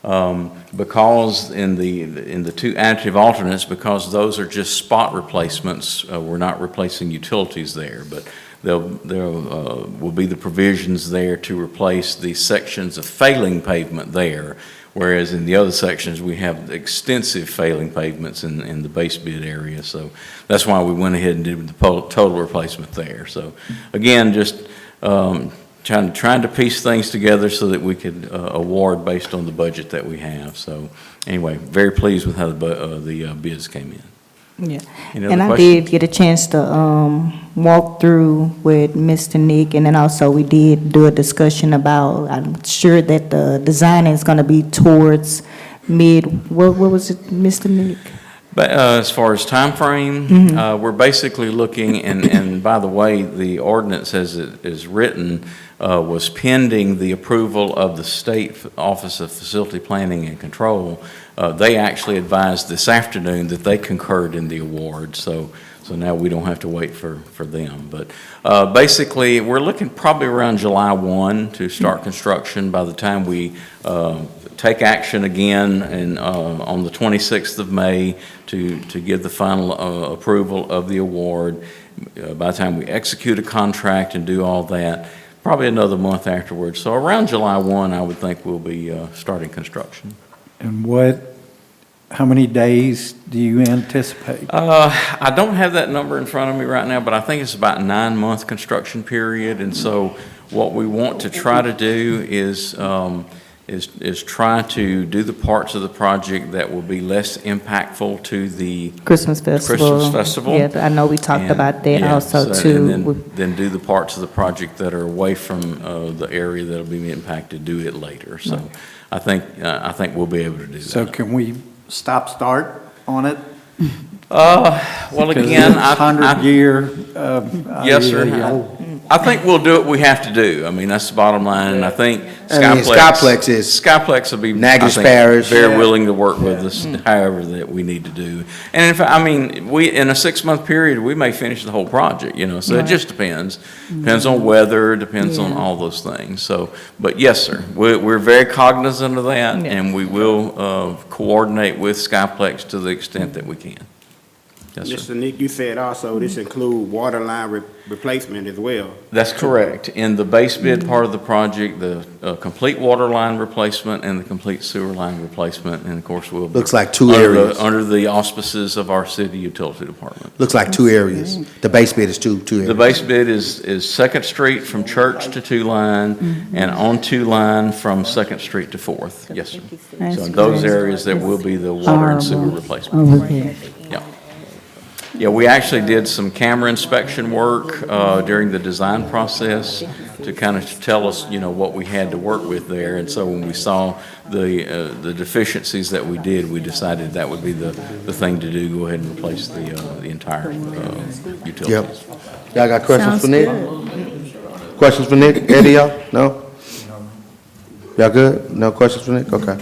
Because in the 2 additive alternates, because those are just spot replacements, we're not replacing utilities there, but there will be the provisions there to replace the sections of failing pavement there, whereas in the other sections we have extensive failing pavements in the base bid area. So that's why we went ahead and did the total replacement there. So again, just trying to piece things together so that we could award based on the budget that we have. So anyway, very pleased with how the bids came in. Yeah, Any other and I questions? did get a chance to walk through with Mr. Nick, and then also we did do a discussion about, I'm sure that the design is going to be towards what was it, Mr. Nick? But as far as time frame, we're basically looking, and by the way, the ordinance as it is written was pending the approval of the State Office of Facility Planning and Control. They actually advised this afternoon that they concurred in the award, so now we don't have to wait for them. But basically, we're looking probably around July 1 to start construction. By the time we take action again and on the 26th of May to give the final approval of the award, by the time we execute a contract and do all that, probably another month afterwards. So around July 1, I would think we'll be starting construction. And how many days do you anticipate? I don't have that number in front of me right now, but I think it's about a 9-month construction period. And so what we want to try to do is try to do the parts of the project that will be less impactful to the Christmas Festival. Yeah, I know we talked about that also too. And then do the parts of the project that are away from the area that'll be impacted, do it later. So I think we'll be able to do that. So can we start on it? Well, again, 100-year. Yes, sir. I think we'll do what we have to do. I mean, that's the bottom line, and I think Skyplex will be, Natchitoches I think, Parish. very willing to work with us however that we need to do. And in fact, I mean, in a 6-month period, we may finish the whole project, so it just depends. Depends on weather, depends on all those things. So, but yes, sir, we're very cognizant of that, and we will coordinate with Skyplex to the extent that we can. Yes, sir. Mr. Nick, you said also this include water line replacement as well. That's correct. In the base bid part of the project, the complete water line replacement and the complete sewer line replacement, and of course we'll. Looks like 2 areas. Under the auspices of our city utility department. Looks like 2 areas. The base bid is two areas. The base bid is 2nd Street from Church to 2 Line, and on 2 Line from 2nd Street to 4th. Yes, sir. So in those areas, there will be the water and sewer replacement. Yeah. Yeah, we actually did some camera inspection work during the design process to kind of tell us, what we had to work with there. And so when we saw the deficiencies that we did, we decided that would be the thing to do, go ahead and replace the entire utilities. Yep. Y'all got questions for Nick? Questions for Nick? Eddie, y'all? No? Y'all good? No questions for Nick? Okay.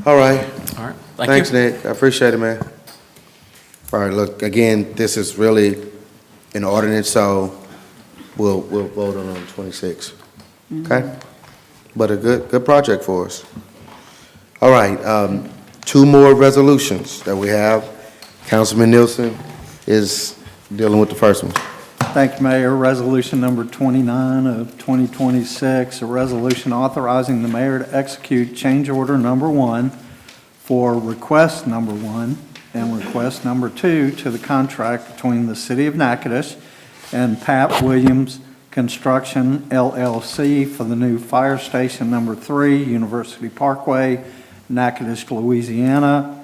All right. All right. Thanks, Nick. I appreciate it, man. All right, look, again, this is really an ordinance, so we'll vote on it on the 26th. Okay? But a good project for us. All right, 2 more resolutions that we have. Councilman Nielsen is dealing with the first one. Thank you, Mayor. Resolution number 29 of 2026, a resolution authorizing the mayor to execute change order number 1 for request number 1 and request number 2 to the contract between the City of Natchitoches and Pat Williams Construction LLC for the new fire station number 3, University Parkway, Natchitoches, Louisiana.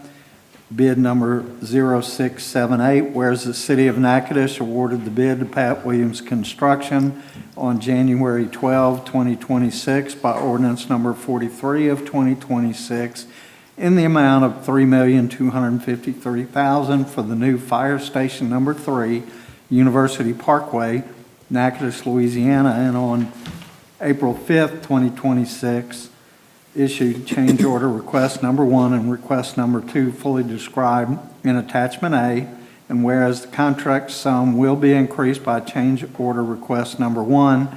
Bid number 0678, whereas the City of Natchitoches awarded the bid to Pat Williams Construction on January 12, 2026 by ordinance number 43 of 2026 in the amount of $3,253,000 for the new fire station number 3, University Parkway, Natchitoches, Louisiana, and on April 5th, 2026, issued change order request number 1 and request number 2 fully described in attachment A, and whereas the contract sum will be increased by change order request number 1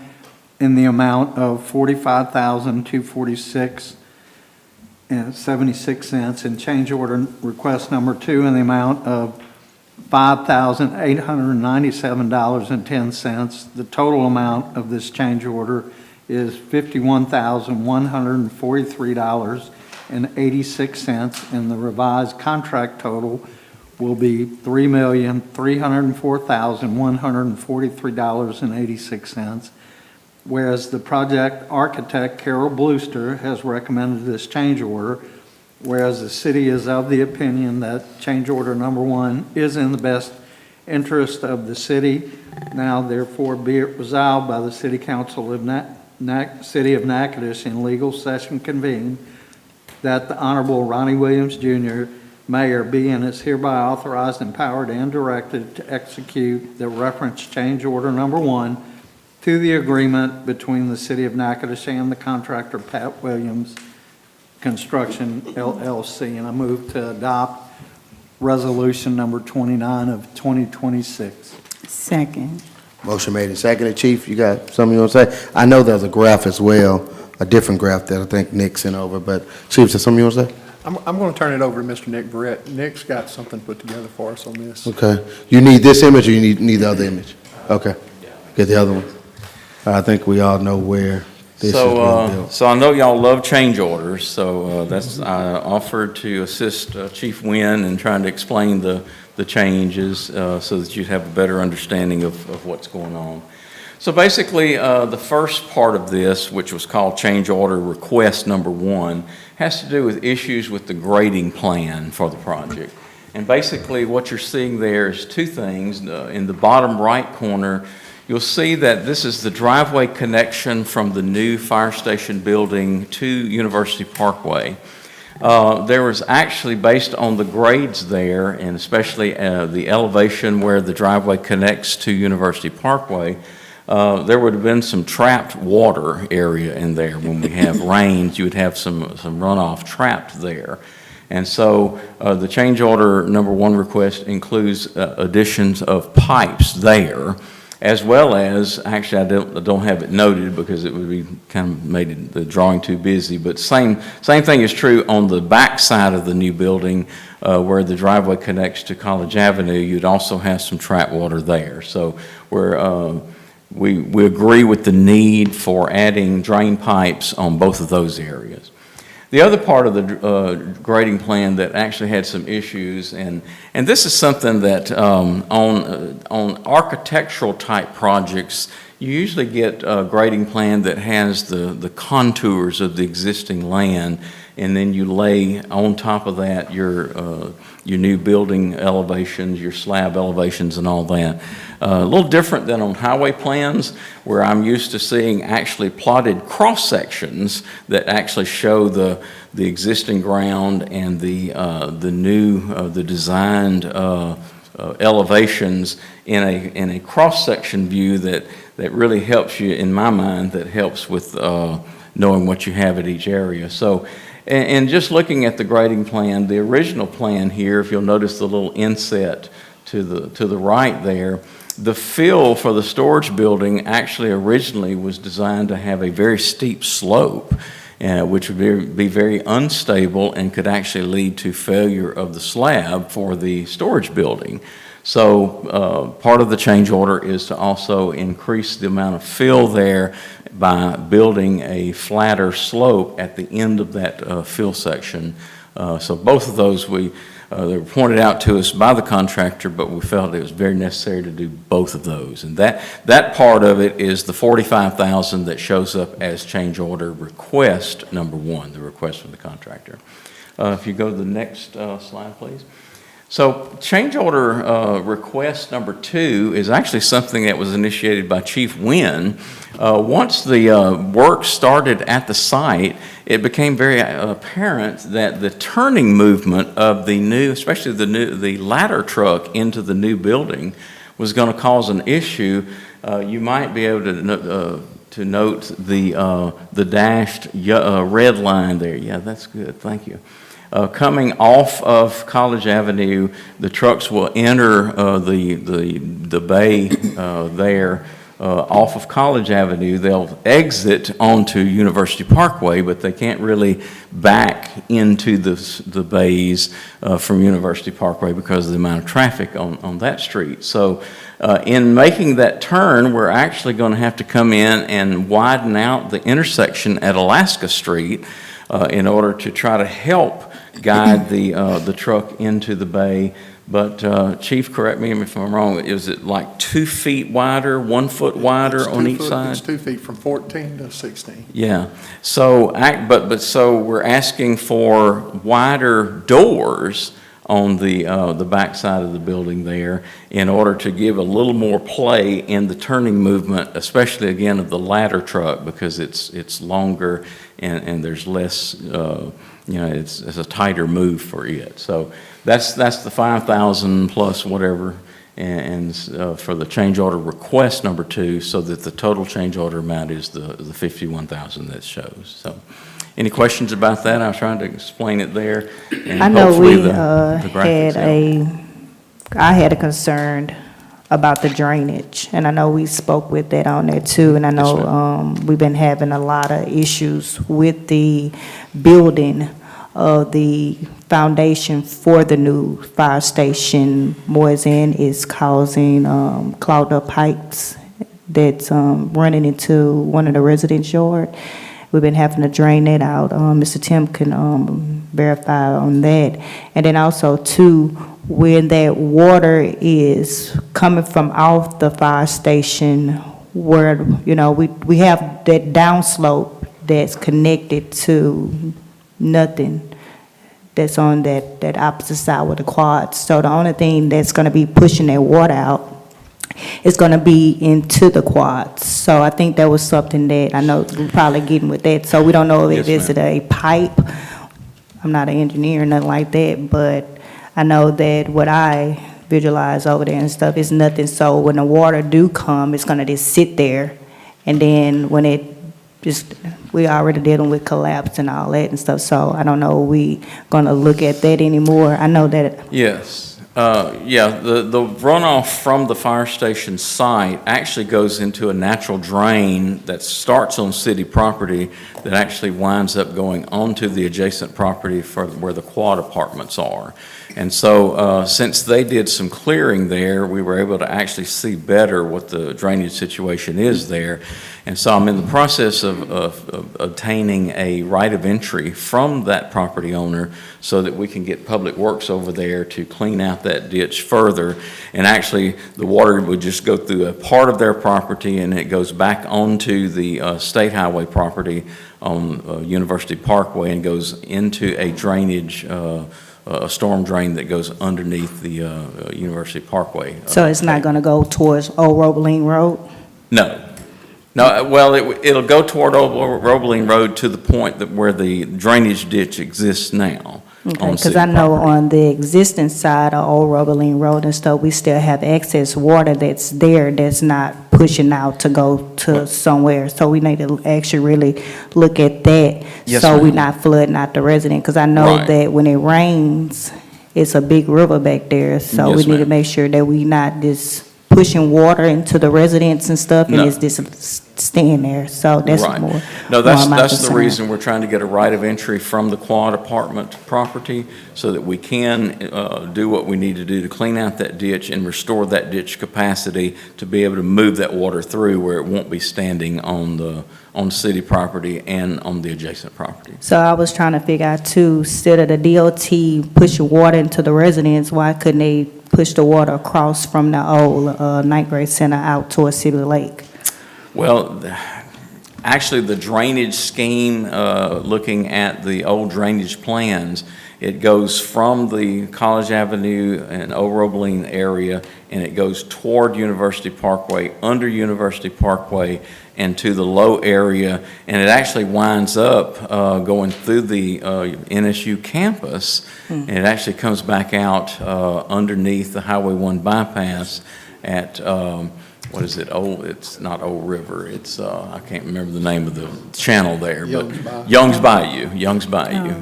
in the amount of $45,246.76 and change order request number 2 in the amount of $5,897.10. The total amount of this change order is $51,143.86, and the revised contract total will be $3,304,143.86. Whereas the project architect, Carol Brewster, has recommended this change order, whereas the city is of the opinion that change order number 1 is in the best interest of the city. Now therefore be it resolved by the City Council of City of Natchitoches in legal session convened that the Honorable Ronnie Williams Jr., Mayor, be and is hereby authorized, empowered, and directed to execute the reference change order number 1 to the agreement between the City of Natchitoches and the contractor Pat Williams Construction LLC. And I move to adopt resolution number 29 of 2026. Second. Motion made and seconded. Chief, you got something you want to say? I know there's a graph as well, a different graph that I think Nick sent over, but Chief, is there something you want to say? I'm going to turn it over to Mr. Nick Barrett. Nick's got something put together for us on this. Okay. You need this image or you need the other image? Okay. Get the other one. I think we all know where this is being built. So I know y'all love change orders, so I offered to assist Chief Wynn in trying to explain the changes so that you'd have a better understanding of what's going on. So basically, the first part of this, which was called change order request number 1, has to do with issues with the grading plan for the project. And basically, what you're seeing there is two things. In the bottom right corner, you'll see that this is the driveway connection from the new fire station building to University Parkway. There was actually, based on the grades there, and especially the elevation where the driveway connects to University Parkway, there would have been some trapped water area in there. When we have rains, you would have some runoff trapped there. And so the change order number 1 request includes additions of pipes there, as well as, actually I don't have it noted because it would be kind of made the drawing too busy, but same thing is true on the back side of the new building where the driveway connects to College Avenue. You'd also have some trapped water there. So we agree with the need for adding drain pipes on both of those areas. The other part of the grading plan that actually had some issues, and this is something that on architectural type projects, you usually get a grading plan that has the contours of the existing land, and then you lay on top of that your new building elevations, your slab elevations and all that. A little different than on highway plans, where I'm used to seeing actually plotted cross sections that actually show the existing ground and the designed elevations in a cross section view that really helps you, in my mind, that helps with knowing what you have at each area. So. And just looking at the grading plan, the original plan here, if you'll notice the little inset to the right there, the fill for the storage building actually originally was designed to have a very steep slope, which would be very unstable and could actually lead to failure of the slab for the storage building. So part of the change order is to also increase the amount of fill there by building a flatter slope at the end of that fill section. So both of those they were pointed out to us by the contractor, but we felt it was very necessary to do both of those. And that part of it is the $45,000 that shows up as change order request number 1, the request from the contractor. If you go to the next slide, please. So change order request number 2 is actually something that was initiated by Chief Wynn. Once the work started at the site, it became very apparent that the turning movement of the new, especially the ladder truck into the new building, was going to cause an issue. You might be able to note the dashed red line there. Yeah, that's good. Thank you. Coming off of College Avenue, the trucks will enter the bay there off of College Avenue. They'll exit onto University Parkway, but they can't really back into the bays from University Parkway because of the amount of traffic on that street. So in making that turn, we're actually going to have to come in and widen out the intersection at Alaska Street in order to try to help guide the truck into the bay. But Chief, correct me if I'm wrong, is it like 2 feet wider, 1 foot wider on each side? It's 2 feet from 14 to 16. Yeah. So, so we're asking for wider doors on the back side of the building there in order to give a little more play in the turning movement, especially again of the ladder truck, because it's longer and there's less. It's a tighter move for it. So that's the $5,000 plus whatever, and for the change order request number 2, so that the total change order amount is the $51,000 that shows. So, any questions about that? I was trying to explain it there. And I know we graphics I had a concern about the drainage, and I know we spoke with that on there too, and I know we've been having a lot of issues with the building of the foundation for the new fire station. More as in is causing clogged up pipes that's running into one of the residents' yard. We've been having to drain that out. Mr. Tim can verify on that. And then also, too, when that water is coming from off the fire station, where, you know, we have that downslope that's connected to nothing, that's on that opposite side with the quads. So the only thing that's gonna be pushing that water out is gonna be into the quads. So I think that was something that, I know we're probably getting with that, so we don't know if Yes, it's a pipe. I'm not an engineer, nothing like that, but I know that what I visualize over there and stuff is nothing. So when the water do come, it's gonna just sit there, and then when it just, we already dealing with collapse and all that and stuff, so I don't know, we gonna look at that anymore. I know that, Yes. Yeah, the runoff from the fire station site actually goes into a natural drain that starts on city property that actually winds up going onto the adjacent property for where the quad apartments are. And so since they did some clearing there, we were able to actually see better what the drainage situation is there. And so I'm in the process of obtaining a right of entry from that property owner so that we can get Public Works over there to clean out that ditch further. And actually, the water would just go through a part of their property, and it goes back onto the State Highway property on University Parkway and goes into a drainage, a storm drain that goes underneath the University Parkway. so it's not gonna go towards Old Robeline Road? No. No, well, it'll go toward Old Robeline Road to the point that where the drainage ditch exists now. Okay, because I know on the existing side of Old Robeline Road and stuff, we still have excess water that's there that's not pushing out to go to somewhere. So we need to actually really look at that. Yes, so we're ma'am. not flooding out the resident, because I know Right. that when it rains, it's a big river back there. So Yes, we need to ma'am. make sure that we not just pushing water into the residents and stuff, and No. it's just staying there. So that's Right. more. No, more my that's the concern. reason we're trying to get a right of entry from the quad apartment property so that we can do what we need to do to clean out that ditch and restore that ditch capacity to be able to move that water through where it won't be standing on city property and on the adjacent property. So I was trying to figure out too, instead of the DOT pushing water into the residents, why couldn't they push the water across from the old ninth grade center out towards City Lake? Well, actually, the drainage scheme, looking at the old drainage plans, it goes from the College Avenue and Old Robeline area, and it goes toward University Parkway, under University Parkway, and to the low area, and it actually winds up going through the NSU campus, and it actually comes back out underneath the Highway 1 bypass at what is it? It's not Old River. It's I can't remember the name of the channel there, but Young's Bayou,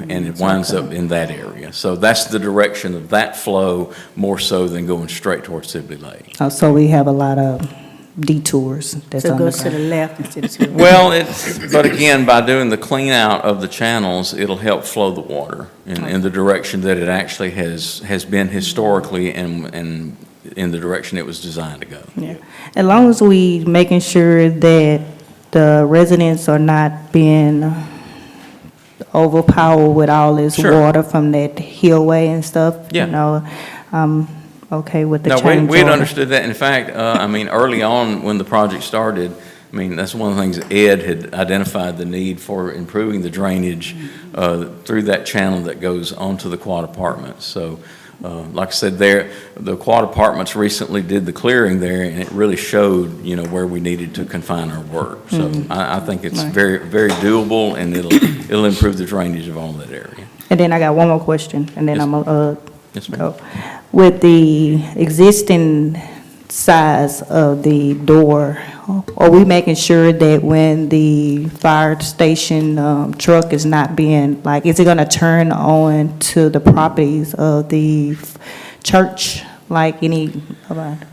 and it winds up in that area. So that's the direction of that flow, more so than going straight towards Sibley Lake. Oh, so we have a lot of detours that's So on it the goes to the ground. left instead of to the right. Well, but again, by doing the clean out of the channels, it'll help flow the water in the direction that it actually has been historically and in the direction it was designed to go. Yeah, as long as we making sure that the residents are not being overpowered with all this Sure. water from that hillway and stuff, Yeah. you know, okay with the No, change we had order. understood that. In fact, I mean, early on when the project started, I mean, that's one of the things Ed had identified the need for improving the drainage through that channel that goes onto the quad apartments. So, like I said, the quad apartments recently did the clearing there, and it really showed, you know, where we needed to confine our work. So I think it's Right. very, very doable, and it'll improve the drainage of all that area. And then I got one more question, and then Yes. I'm gonna, Yes, ma'am. go. With the existing size of the door, are we making sure that when the fire station truck is not being, like, is it gonna turn on to the properties of the church? Like any,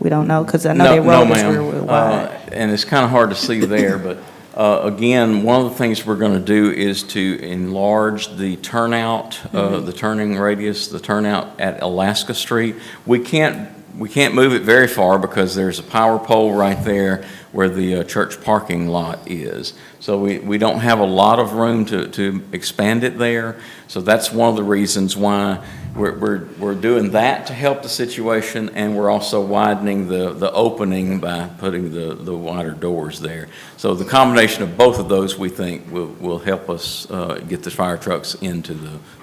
we don't know, because I know that road is real wide. And it's kind of hard to see there, but again, one of the things we're going to do is to enlarge the turnout, the turning radius, the turnout at Alaska Street. We can't we can't move it very far because there's a power pole right there where the church parking lot is. So we don't have a lot of room to expand it there. So that's one of the reasons why we're doing that to help the situation, and we're also widening the opening by putting the wider doors there. So the combination of both of those, we think, will help us get the fire trucks into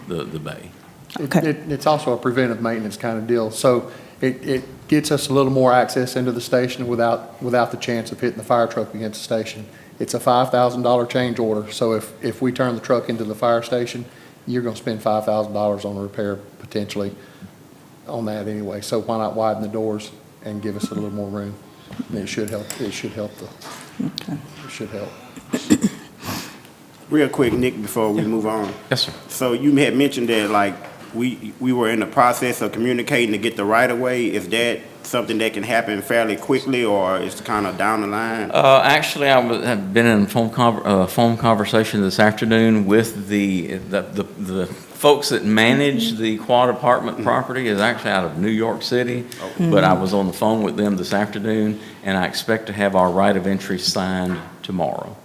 the bay. It's also a preventive maintenance kind of deal. So it gets us a little more access into the station without the chance of hitting the fire truck against the station. It's a $5,000 change order. So if we turn the truck into the fire station, you're going to spend $5,000 on a repair potentially on that anyway. So why not widen the doors and give us a little more room? And it should help. It should help. It should help. Real quick, Nick, before we move on. Yes, sir. So you had mentioned that, like, we were in the process of communicating to get the right-of-way. Is that something that can happen fairly quickly, or is kind of down the line? Actually, have been in phone conversation this afternoon with the folks that manage the Quad Apartment property is actually out of New York City. But I was on the phone with them this afternoon, and I expect to have our right of entry signed tomorrow.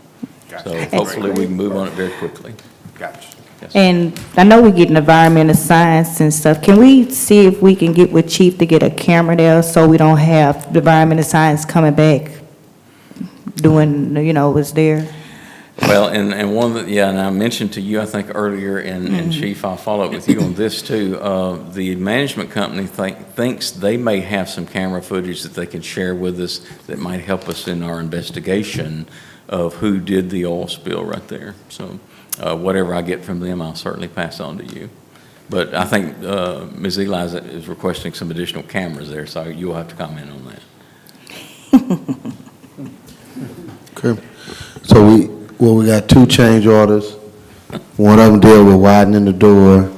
Gotcha. So hopefully we can move on it very quickly. Gotcha. Yes. And I know we get environmental science and stuff. Can we see if we can get with Chief to get a camera there so we don't have the environmental science coming back doing, what's there? Well, and one of the, and I mentioned to you, I think earlier, and Chief, I'll follow up with you on this too. The management company thinks they may have some camera footage that they can share with us that might help us in our investigation of who did the oil spill right there. So whatever I get from them, I'll certainly pass on to you. But I think Ms. Eli is requesting some additional cameras there, so you'll have to comment on that. Okay. So we got two change orders. One of them deal with widening the door.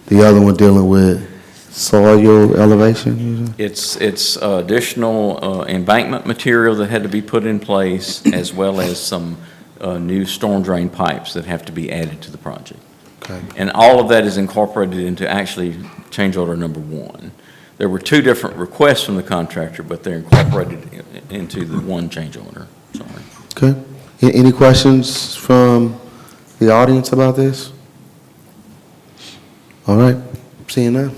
The other one dealing with soil elevation. It's additional embankment material that had to be put in place, as well as some new storm drain pipes that have to be added to the project. Okay. And all of that is incorporated into actually change order number 1. There were 2 different requests from the contractor, but they're incorporated into the one change order. Sorry. Okay. Any questions from the audience about this? All right. Seeing none.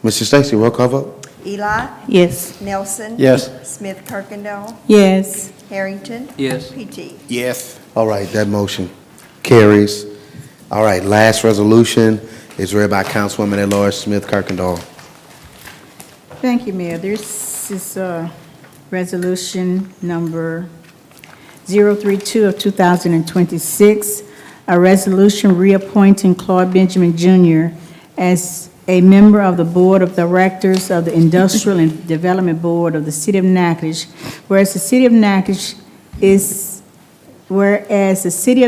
Mr. Stacy, roll call vote. Eli? Yes. Nelson? Yes. Smith Kirkendall? Yes. Harrington? Yes. PT? Yes. All right, that motion carries. All right, last resolution is read by Councilwoman at-large Smith Kirkendall. Thank you, Mayor. This is resolution number 032 of 2026, a resolution reappointing Claude Benjamin Jr. as a member of the Board of Directors of the Industrial and Development Board of the City of Natchitoches, whereas the City of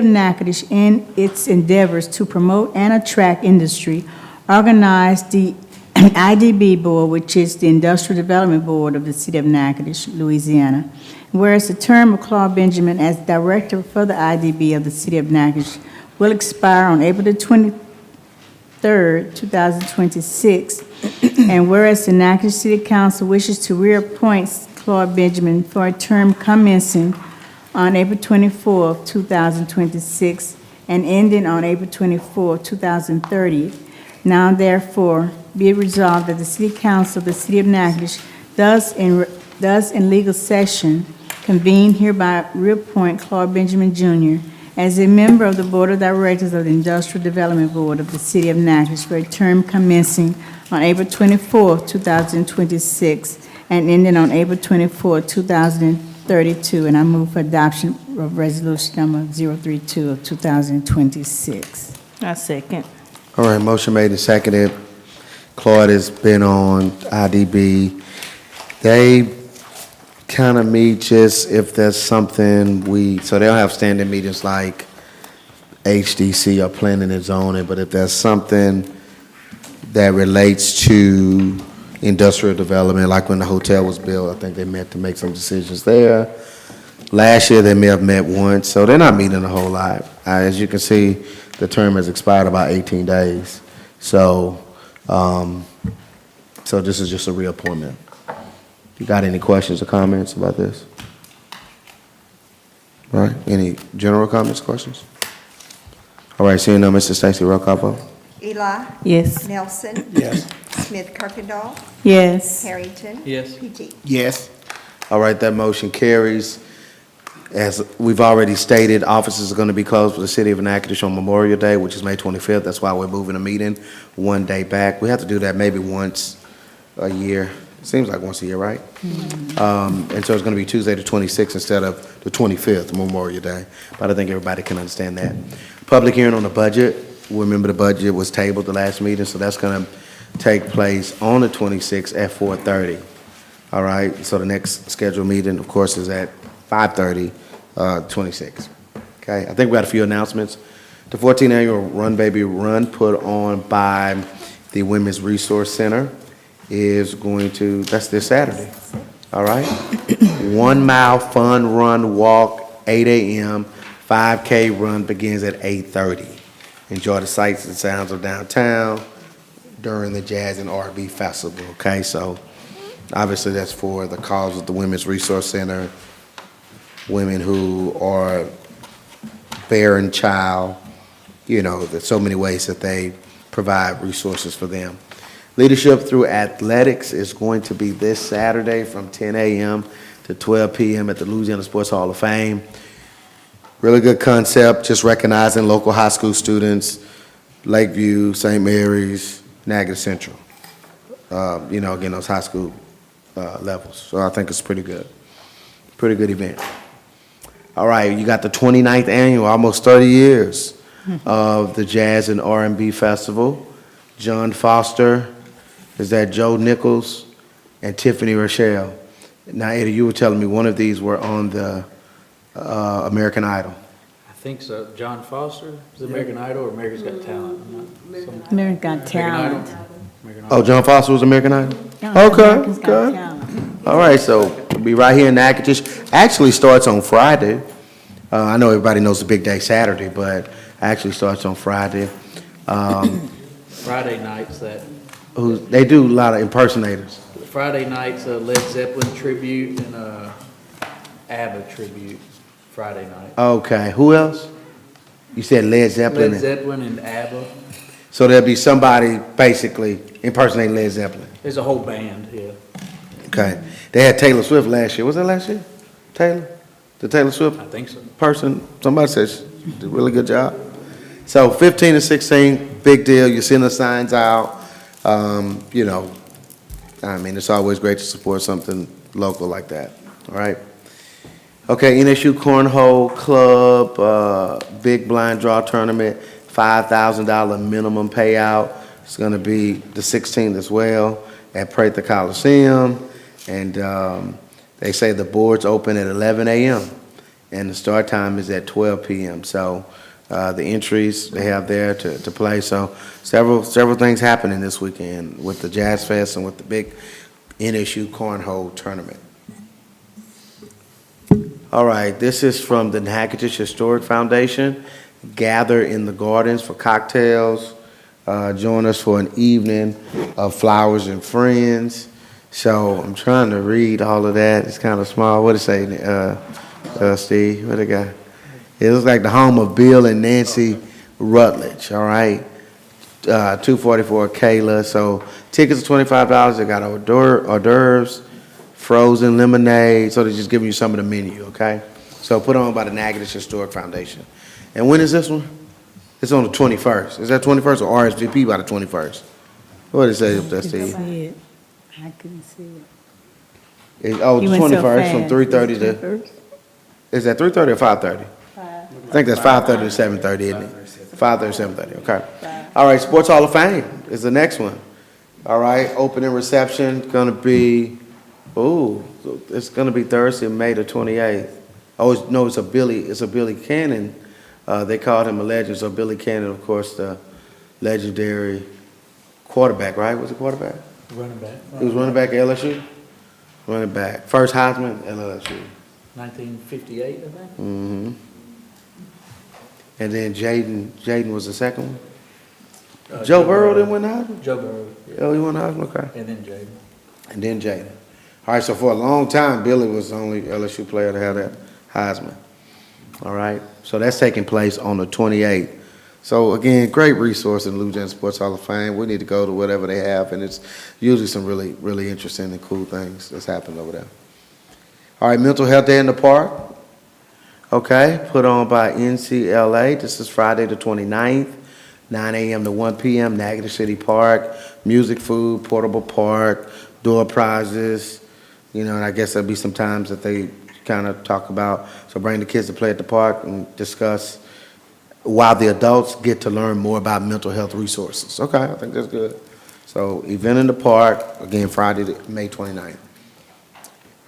Natchitoches in its endeavors to promote and attract industry, organized the IDB Board, which is the Industrial Development Board of the City of Natchitoches, Louisiana. Whereas the term of Claude Benjamin as Director for the IDB of the City of Natchitoches will expire on April the 23rd, 2026, and whereas the Natchitoches City Council wishes to reappoint Claude Benjamin for a term commencing on April 24th, 2026, and ending on April 24th, 2030, now therefore be it resolved that the City Council of the City of Natchitoches does in legal session convene hereby reappoint Claude Benjamin Jr. as a member of the Board of Directors of the Industrial Development Board of the City of Natchitoches for a term commencing on April 24th, 2026, and ending on April 24th, 2032. And I move for adoption of resolution number 032 of 2026. I second. All right, motion made and seconded. Claude has been on IDB. They kind of meet just if there's something so they'll have standing meetings like HDC or planning and zoning, but if there's something that relates to industrial development, like when the hotel was built, I think they met to make some decisions there. Last year, they may have met once, so they're not meeting a whole lot. As you can see, the term has expired about 18 days. So, so this is just a reappointment. You got any questions or comments about this? All right, any general comments, questions? All right, seeing none, Mr. Stacy, roll call vote. Eli? Yes. Nelson? Yes. Smith Kirkendall? Yes. Harrington? Yes. PT? Yes. All right, that motion carries. As we've already stated, offices are going to be closed for the city of Natchitoches on Memorial Day, which is May 25th. That's why we're moving the meeting one day back. We have to do that maybe once a year. Seems like once a year, right? And so it's going to be Tuesday the 26th instead of the 25th, Memorial Day. But I think everybody can understand that. Public hearing on the budget. Remember, the budget was tabled the last meeting, so that's going to take place on the 26th at 4:30. All right, so the next scheduled meeting, of course, is at 5:30, 26. Okay, I think we got a few announcements. The 14th annual Run Baby Run put on by the Women's Resource Center is going to, that's this Saturday. All right, 1 mile fun run walk, 8 a.m., 5K run begins at 8:30. Enjoy the sights and sounds of downtown during the Jazz and R&B Festival, okay? So obviously that's for the cause of the Women's Resource Center, women who are bearing child, you know, there's so many ways that they provide resources for them. Leadership through Athletics is going to be this Saturday from 10 a.m. to 12 p.m. at the Louisiana Sports Hall of Fame. Really good concept, just recognizing local high school students, Lakeview, St. Mary's, Natchitoches Central. You know, again, those high school levels. So I think it's pretty good. Pretty good event. All right, you got the 29th annual, almost 30 years of the Jazz and R&B Festival. John Foster, is that Joe Nichols, and Tiffany Rochelle. Now, Eddie, you were telling me one of these were on the American Idol. I think so. John Foster is American Idol or America's Got Talent? American Got Talent. Oh, John Foster was American Idol? Yeah, Okay, America's Got okay. Talent. All right, so it'll be right here in Natchitoches. Actually starts on Friday. I know everybody knows the big day Saturday, but actually starts on Friday. Friday nights, They do a lot of impersonators. Friday nights, Led Zeppelin tribute and ABBA tribute, Friday night. Okay, who else? You said Led Zeppelin. Led Zeppelin and ABBA. So there'll be somebody basically impersonating Led Zeppelin. There's a whole band, yeah. Okay. They had Taylor Swift last year. Was that last year? Taylor? The Taylor Swift I think so. person? Somebody said she did a really good job. So 15 and 16, big deal. You're seeing the signs out. You know, I mean, it's always great to support something local like that. All right. Okay, NSU Cornhole Club, big blind draw tournament, $5,000 minimum payout. It's going to be the 16th as well at Prather Coliseum. And they say the boards open at 11 a.m. and the start time is at 12 p.m. So the entries they have there to play. So several things happening this weekend with the Jazz Fest and with the big NSU Cornhole tournament. All right, this is from the Natchitoches Historic Foundation. Gather in the gardens for cocktails. Join us for an evening of flowers and friends. So I'm trying to read all of that. It's kind of small. What did it say, Steve? What it got? It looks like the home of Bill and Nancy Rutledge, all right? 244 Kayla. So tickets are $25. They got hors d'oeuvres, frozen lemonade. So they're just giving you some of the menu, okay? So put on by the Natchitoches Historic Foundation. And when is this one? It's on the 21st. Is that 21st or RSVP by the 21st? What did it say up there, Steve? I couldn't see it. The You went so 21st from fast. 3:30 to, is that 3:30 or 5:30? I think that's 5:30 to 7:30, isn't it? 5:30 to 7:30, okay. All right, Sports Hall of Fame is the next one. All right, opening reception gonna be, it's gonna be Thursday, May the 28th. Oh, no, it's a Billy Cannon. They called him a legend, so Billy Cannon, of course, the legendary quarterback, right? Was it quarterback? Running back. He was running back at LSU? Running back. First Heisman at LSU. 1958, I think. Mm-hmm. And then Jaden was the second one? Joe Burrow didn't win the Heisman? Joe Burrow. Yeah. Oh, he won the Heisman? Okay. And then Jaden. And then Jaden. All right, so for a long time, Billy was the only LSU player to have that Heisman. All right, so that's taking place on the 28th. So again, great resource in the Louisiana Sports Hall of Fame. We need to go to whatever they have, and it's usually some really, really interesting and cool things that's happened over there. All right, Mental Health Day in the Park. Okay, put on by NCLA. This is Friday the 29th, 9 a.m. to 1 p.m., Natchitoches City Park. Music, food, portable park, door prizes. You know, and I guess there'll be some times that they kind of talk about. So bring the kids to play at the park and discuss while the adults get to learn more about mental health resources. Okay, I think that's good. So event in the park, again, Friday, May 29th.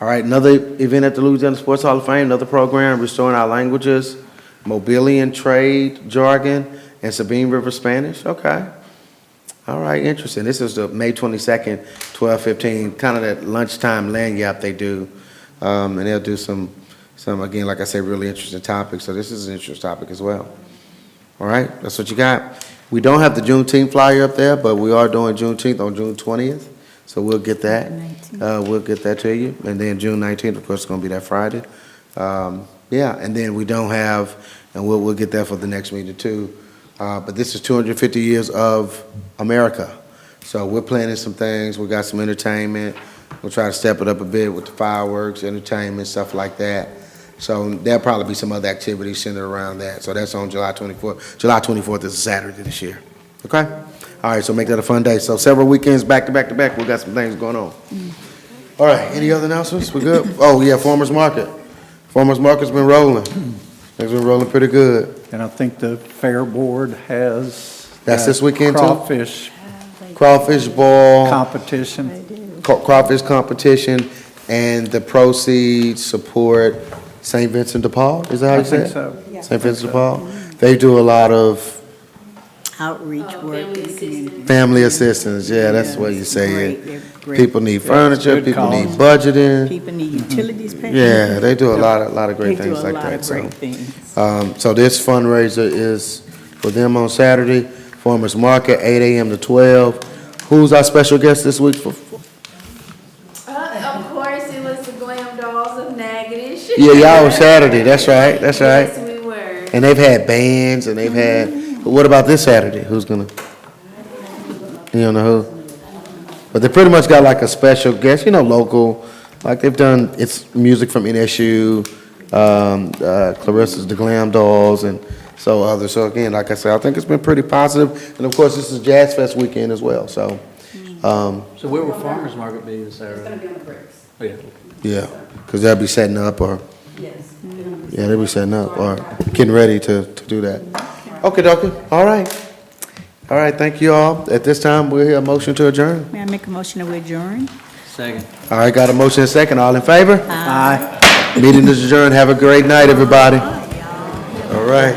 All right, another event at the Louisiana Sports Hall of Fame, another program, Restoring Our Languages, Mobilian Trade Jargon, and Sabine River Spanish. Okay. All right, interesting. This is the May 22nd, 12:15, kind of that lunchtime lanyard they do. And they'll do some, again, like I said, really interesting topics. So this is an interesting topic as well. All right, that's what you got. We don't have the Juneteenth flyer up there, but we are doing Juneteenth on June 20th. So we'll get that. We'll get that to you. And then June 19th, of course, is going to be that Friday. Yeah, and then we don't have, and we'll get that for the next meeting too. But this is 250 years of America. So we're planning some things. We got some entertainment. We'll try to step it up a bit with the fireworks, entertainment, stuff like that. So there'll probably be some other activities centered around that. So that's on July 24th. July 24th is a Saturday this year. Okay? All right, so make that a fun day. So several weekends back to back to back, we got some things going on. All right, any other announcements? We good? Oh, yeah, Farmers Market. Farmers Market's been rolling. It's been rolling pretty good. And I think the Fair Board has. That's this weekend too? Crawfish ball. competition. Crawfish competition, and the proceeds support St. Vincent de Paul, is that how you say it? I think so. St. Vincent de Paul? They do a lot of Outreach work in the community. family assistance, yeah, that's what you say it. They're great. People need furniture, good people need cause. budgeting. People need utilities paid. Yeah, they do a lot of great They do things a like lot that. of So, great things. so this fundraiser is for them on Saturday, Farmers Market, 8 a.m. to 12. Who's our special guest this week? Of course, it was the Glam Dolls of Natchitoches. Yeah, y'all on Saturday, that's right, that's right. Yes, we were. And they've had bands, and they've had, but what about this Saturday? Who's gonna, you don't know who? But they pretty much got like a special guest, you know, local, like they've done, it's music from NSU, Clarissa's The Glam Dolls, and so others. So again, like I said, I think it's been pretty positive. And of course, this is Jazz Fest weekend as well, so. So where will Farmers Market be this Saturday? It's gonna be on the bricks. Oh, yeah. Yeah, because they'll be setting up or, Yes. yeah, they'll be setting up or getting ready to do that. Okay, dokie, all right. All right, thank you all. At this time, we'll hear a motion to adjourn. May I make a motion that we adjourn? Second. All right, got a motion and a second. All in favor? Aye. Meeting is adjourned. Have a great night, everybody. All right.